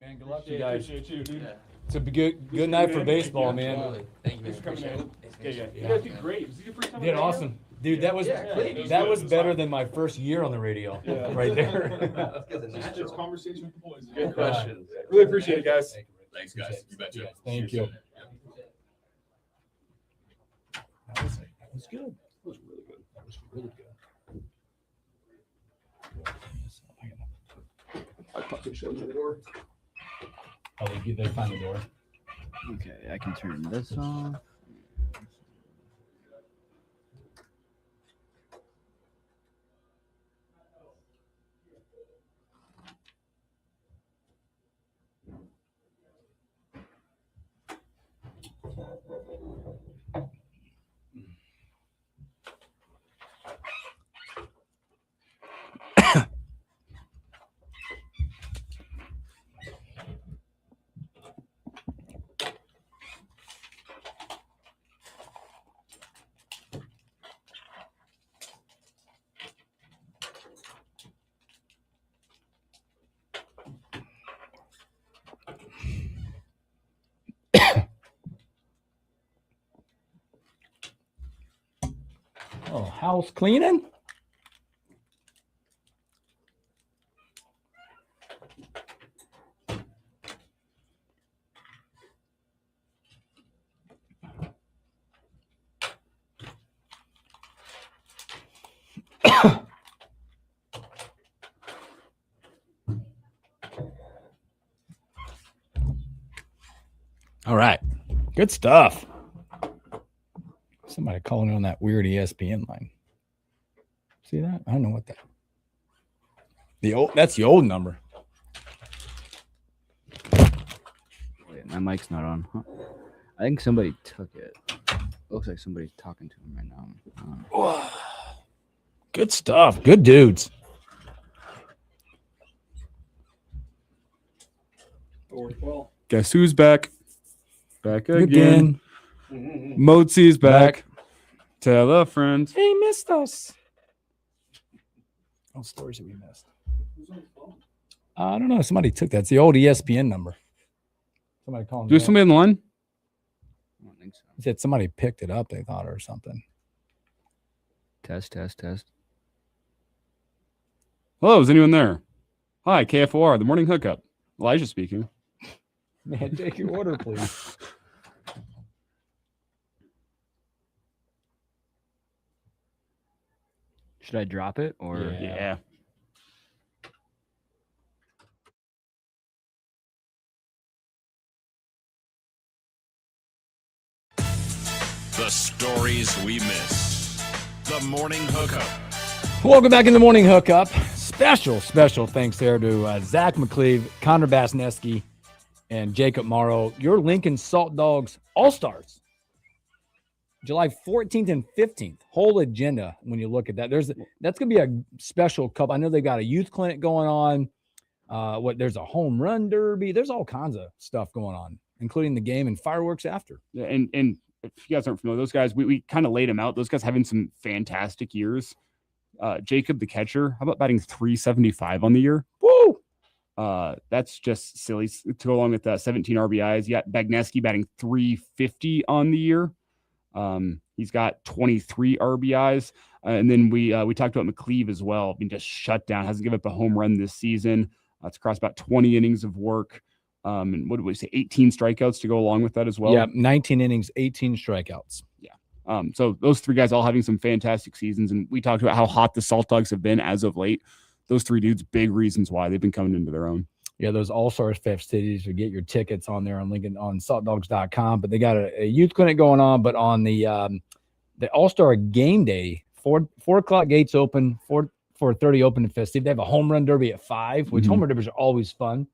Man, good luck to you guys. It's a good night for baseball, man. Thank you, Thanks for coming in. Yeah. You guys did great. Was it your first time? Did awesome. Dude, that was better than my first year on the radio. Yeah. Right there. Just conversation with the boys. Good questions. Really appreciate it, guys. Thanks, guys. You betcha. Thank you. That was good. That was really good. That was really good. I fucking showed you the door. Oh, they find the door. Okay, I can turn this off. Oh, house cleaning? All right. Good stuff. Somebody calling on that weird ESPN line. See that? I don't know what that. That's the old number. Wait, my mic's not on. Huh? I think somebody took it. Looks like somebody's talking to him right now. Good stuff. Good dudes. Guess who's back? Back Again. Mozi's back. Tell a friend. He missed us. All stories that we missed. I don't know. Somebody took that. It's the old ESPN number. Somebody calling. There's somebody on the line? I don't think so. He said somebody picked it up, they thought, or something. Test. Hello, is anyone there? Hi, KFOR, the morning hookup. Elijah speaking. Man, take your order, please. Should I drop it or? Yeah. The stories we miss. The morning hookup. Welcome back in the morning hookup. Special thanks there to Zach McCleve, Connor Basneski, and Jacob Morrow. Your Lincoln Salt Dogs All-Stars. July 14th and 15th. Whole agenda when you look at that. That's going to be a special cup. I know they got a youth clinic going on. There's a home run derby. There's all kinds of stuff going on, including the game and fireworks after. Yeah, and if you guys aren't familiar, those guys, we kind of laid them out. Those guys having some fantastic years. Jacob, the catcher, how about batting 375 on the year? Woo! That's just silly to go along with 17 RBIs. You got Bagneski batting 350 on the year. He's got 23 RBIs. And then we talked about McCleve as well, being just shut down, hasn't given up a home run this season. It's across about 20 innings of work. And what did we say? 18 strikeouts to go along with that as well. Yeah, 19 innings, 18 strikeouts. Yeah. So those three guys all having some fantastic seasons, and we talked about how hot the Salt Dogs have been as of late. Those three dudes, big reasons why they've been coming into their own. Yeah, those All-Stars festivities, you get your tickets on there on Lincoln on saltdogs.com. But they got a youth clinic going on. But on the All-Star game day, 4 o'clock gates open, 4:30 open and festive. They have a home run derby at 5, which home run derbies are always fun.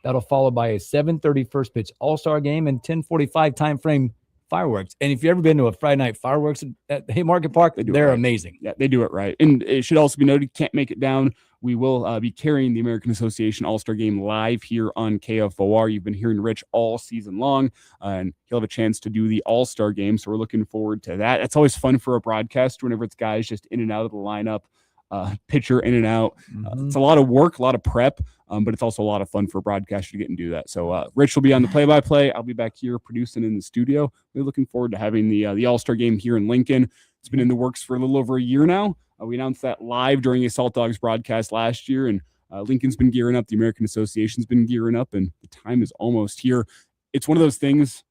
That'll follow by a 7:30 first pitch All-Star game and 10:45 time frame fireworks. And if you've ever been to a Friday night fireworks at Haymarket Park, they're amazing. Yeah, they do it right. And it should also be noted, can't make it down. We will be carrying the American Association All-Star Game live here on KFOR. You've been hearing Rich all season long, and he'll have a chance to do the All-Star Game. So we're looking forward to that. It's always fun for a broadcast whenever it's guys just in and out of the lineup, pitcher in and out. It's a lot of work, a lot of prep, but it's also a lot of fun for a broadcaster to get and do that. So Rich will be on the play-by-play. I'll be back here producing in the studio. We're looking forward to having the All-Star Game here in Lincoln. It's been in the works for a little over a year now. We announced that live during a Salt Dogs broadcast last year, and Lincoln's been gearing up. The American Association's been gearing up, and the time is almost here. It's one of those things,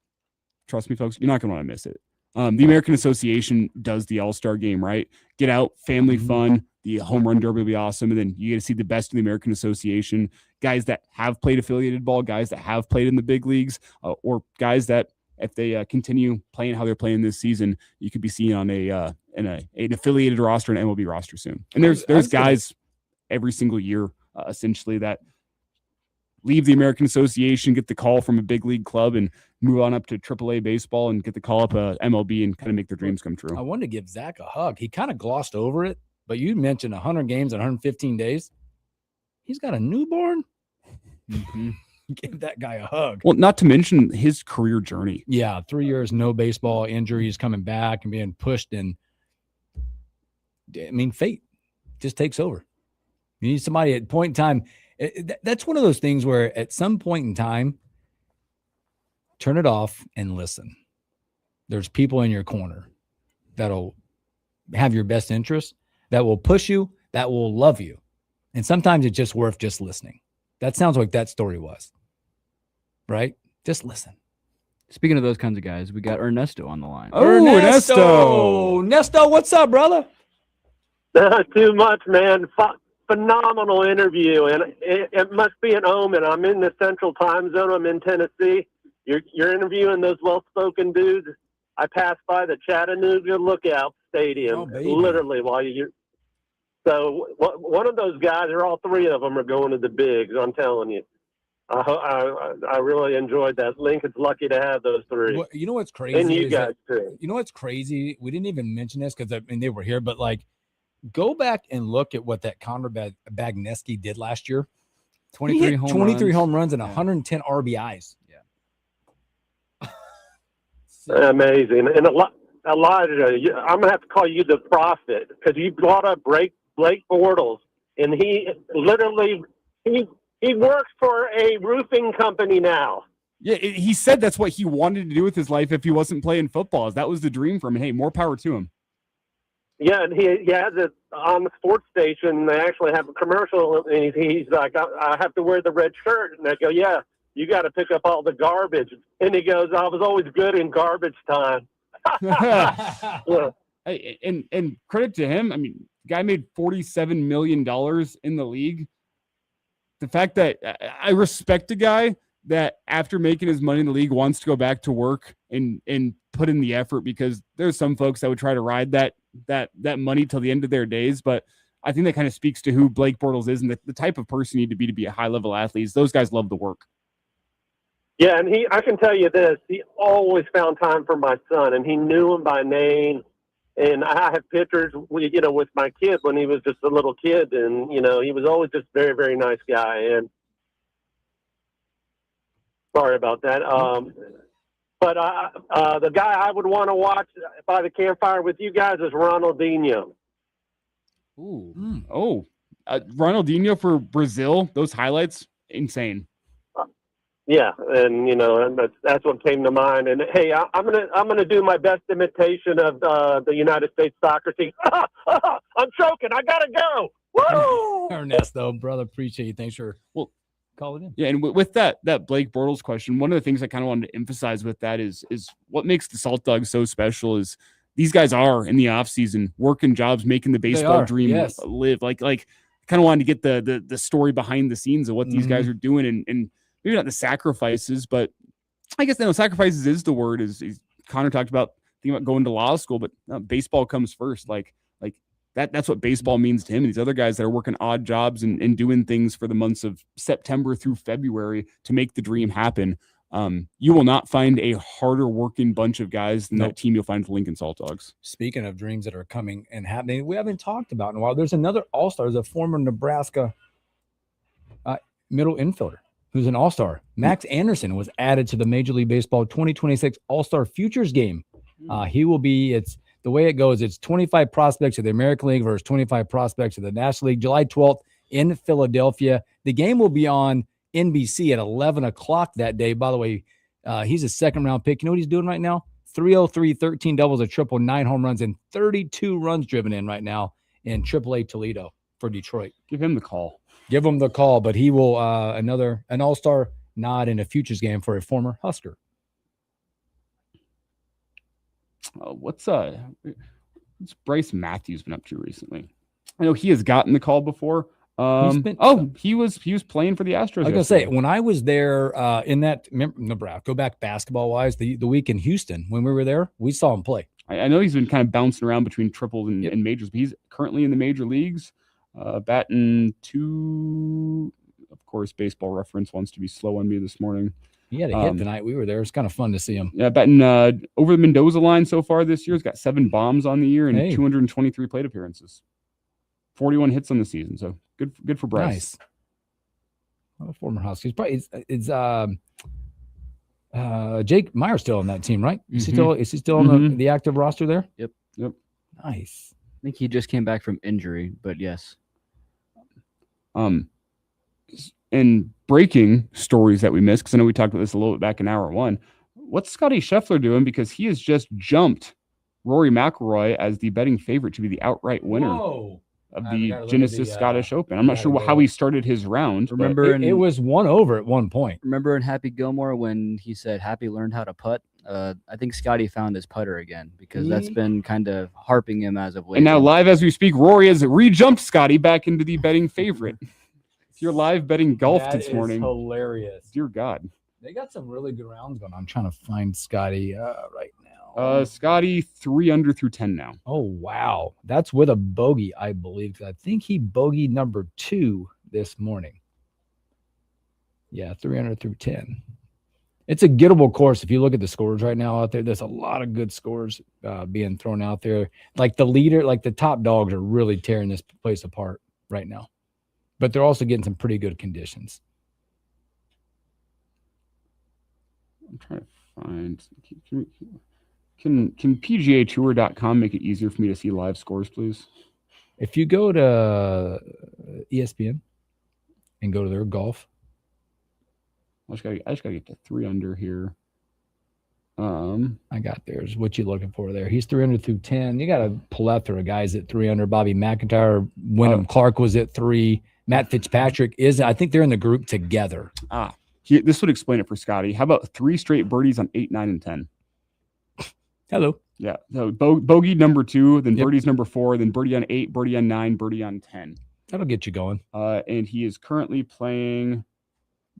trust me, folks, you're not going to want to miss it. The American Association does the All-Star Game, right? Get out, family fun. The home run derby will be awesome, and then you get to see the best of the American Association, guys that have played affiliated ball, guys that have played in the big leagues, or guys that, if they continue playing how they're playing this season, you could be seeing on an affiliated roster, an MLB roster soon. And there's guys every single year, essentially, that leave the American Association, get the call from a big league club, and move on up to AAA baseball and get the call up MLB and kind of make their dreams come true. I wanted to give Zach a hug. He kind of glossed over it, but you mentioned 100 games in 115 days. He's got a newborn. Give that guy a hug. Well, not to mention his career journey. Yeah, 3 years, no baseball, injuries, coming back and being pushed. And I mean, fate just takes over. You need somebody at a point in time. That's one of those things where at some point in time, turn it off and listen. There's people in your corner that'll have your best interest, that will push you, that will love you. And sometimes it's just worth just listening. That sounds like that story was. Right? Just listen. Speaking of those kinds of guys, we got Ernesto on the line. Oh, Ernesto, what's up, brother? Not too much, man. Phenomenal interview, and it must be an omen. I'm in the central time zone. I'm in Tennessee. You're interviewing those well-spoken dudes. I passed by the Chattanooga Lookout Stadium, literally, while you're. So one of those guys, or all three of them, are going to the bigs. I'm telling you. I really enjoyed that. Lincoln's lucky to have those three. Well, you know what's crazy? And you guys too. You know what's crazy? We didn't even mention this because they were here, but like, go back and look at what that Connor Bagneski did last year. 23 home runs and 110 RBIs. Yeah. Amazing. And Elijah, I'm gonna have to call you the prophet because you brought up Blake Bortles, and he literally he works for a roofing company now. Yeah, he said that's what he wanted to do with his life if he wasn't playing football. That was the dream for him. And hey, more power to him. Yeah, and he has it on the sports station. They actually have a commercial, and he's like, I have to wear the red shirt. And they go, yeah, you got to pick up all the garbage. And he goes, I was always good in garbage time. Yeah. Hey, and credit to him. I mean, the guy made $47 million in the league. The fact that I respect a guy that after making his money in the league wants to go back to work and put in the effort, because there's some folks that would try to ride that money till the end of their days. But I think that kind of speaks to who Blake Bortles is and the type of person you need to be a high level athlete. Those guys love the work. Yeah, and I can tell you this, he always found time for my son, and he knew him by name. And I have pictures, with my kid when he was just a little kid, and, he was always just very, very nice guy. And sorry about that. But the guy I would want to watch by the campfire with you guys is Ronaldinho. Ooh. Oh, Ronaldinho for Brazil. Those highlights, insane. Yeah, and and that's what came to mind. And hey, I'm gonna do my best imitation of the United States soccer team. I'm choking. I gotta go. Woo! Ernesto, brother, appreciate you. Thanks for call it in. Yeah, and with that Blake Bortles question, one of the things I kind of wanted to emphasize with that is what makes the Salt Dogs so special is these guys are in the offseason working jobs, making the baseball dream live. Like kind of wanted to get the story behind the scenes of what these guys are doing, and maybe not the sacrifices, but I guess sacrifices is the word. Is Connor talked about thinking about going to law school, but baseball comes first. Like that's what baseball means to him. And these other guys that are working odd jobs and doing things for the months of September through February to make the dream happen. You will not find a harder working bunch of guys than that team you'll find with Lincoln Salt Dogs. Speaking of dreams that are coming and happening, we haven't talked about in a while. There's another All-Star, there's a former Nebraska middle infielder who's an All-Star. Max Anderson was added to the Major League Baseball 2026 All-Star Futures game. He will be, it's the way it goes, it's 25 prospects of the American League versus 25 prospects of the National League, July 12th in Philadelphia. The game will be on NBC at 11 o'clock that day. By the way, he's a second-round pick. You know what he's doing right now? 303, 13 doubles, a triple, 9 home runs, and 32 runs driven in right now in AAA Toledo for Detroit. Give him the call. Give him the call, but he will an All-Star nod in a futures game for a former Husker. What's Bryce Matthews been up to recently? I know he has gotten the call before. He was playing for the Astros. I was gonna say, when I was there in that Nebraska, go back basketball wise, the week in Houston when we were there, we saw him play. I know he's been kind of bouncing around between triples and majors, but he's currently in the major leagues, batting 2. Of course, Baseball Reference wants to be slow on me this morning. He had a hit tonight. We were there. It's kind of fun to see him. Yeah, batting over the Mendoza line so far this year. He's got 7 bombs on the year and 223 plate appearances. 41 hits on the season. So good for Bryce. Nice. Well, former Huskies. Probably it's Jake Meyer still on that team, right? Is he still on the active roster there? Yep. Nice. I think he just came back from injury, but yes. And breaking stories that we missed, because I know we talked about this a little bit back in hour 1. What's Scotty Scheffler doing? Because he has just jumped Rory McIlroy as the betting favorite to be the outright winner of the Genesis Scottish Open. I'm not sure how he started his round. Remember, it was 1-over at one point. Remember in Happy Gilmore when he said Happy learned how to putt? I think Scotty found his putter again because that's been kind of harping him as of late. And now live as we speak, Rory has re-jumped Scotty back into the betting favorite. If you're live betting golf this morning, hilarious. Dear God. They got some really good rounds going on. I'm trying to find Scotty right now. Scotty 3 under through 10 now. Oh, wow. That's with a bogey, I believe. I think he bogeyed number 2 this morning. Yeah, 3 under through 10. It's a gettable course. If you look at the scores right now out there, there's a lot of good scores being thrown out there. Like the leader, like the top dogs are really tearing this place apart right now. But they're also getting some pretty good conditions. I'm trying to find. Can PGAtour.com make it easier for me to see live scores, please? If you go to ESPN and go to their golf, I just gotta get to 3 under here. I got theirs. What you looking for there? He's 3 under through 10. You got a plethora of guys at 3 under. Bobby McIntyre, Wyndham Clark was at 3. Matt Fitzpatrick is. I think they're in the group together. This would explain it for Scotty. How about 3 straight birdies on 8, 9, and 10? Hello. Yeah. So bogey number 2, then birdies number 4, then birdie on 8, birdie on 9, birdie on 10. That'll get you going. And he is currently playing.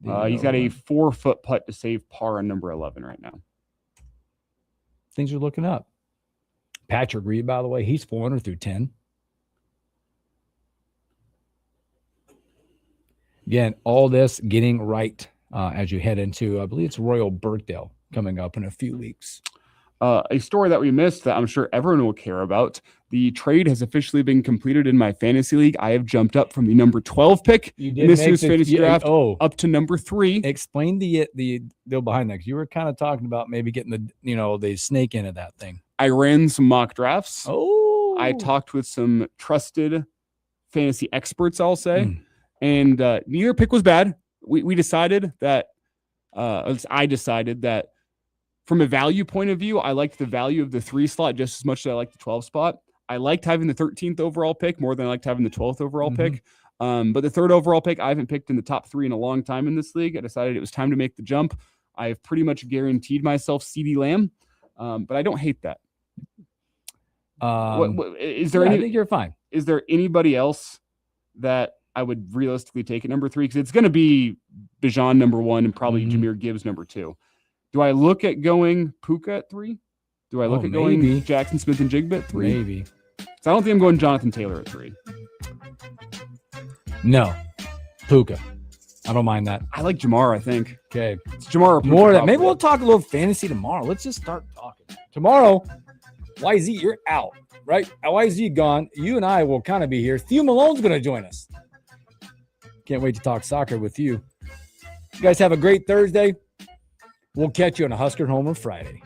He's got a 4-foot putt to save par on number 11 right now. Things are looking up. Patrick Reed, by the way, he's 400 through 10. Again, all this getting right as you head into, I believe it's Royal Birkdale coming up in a few weeks. A story that we missed that I'm sure everyone will care about. The trade has officially been completed in my fantasy league. I have jumped up from the number 12 pick in this year's fantasy draft up to number 3. Explain the deal behind that, because you were kind of talking about maybe getting the snake into that thing. I ran some mock drafts. I talked with some trusted fantasy experts, I'll say, and neither pick was bad. We decided that I decided that from a value point of view, I liked the value of the 3 slot just as much as I liked the 12 spot. I liked having the 13th overall pick more than I liked having the 12th overall pick. But the third overall pick, I haven't picked in the top 3 in a long time in this league. I decided it was time to make the jump. I have pretty much guaranteed myself CeeDee Lamb, but I don't hate that. Is there I think you're fine. Is there anybody else that I would realistically take at number 3? Because it's going to be Bijan number 1 and probably Jahmyr Gibbs number 2. Do I look at going Puka at 3? Do I look at going Jackson Smith and Jigba at 3? Maybe. So I don't think I'm going Jonathan Taylor at 3. No. Puka. I don't mind that. I like Jamar, I think. Okay. It's Jamar or Puka. More than maybe we'll talk a little fantasy tomorrow. Let's just start talking. Tomorrow, YZ, you're out, right? YZ gone. You and I will kind of be here. Theo Malone's going to join us. Can't wait to talk soccer with you. You guys have a great Thursday. We'll catch you on a Husker Homer Friday.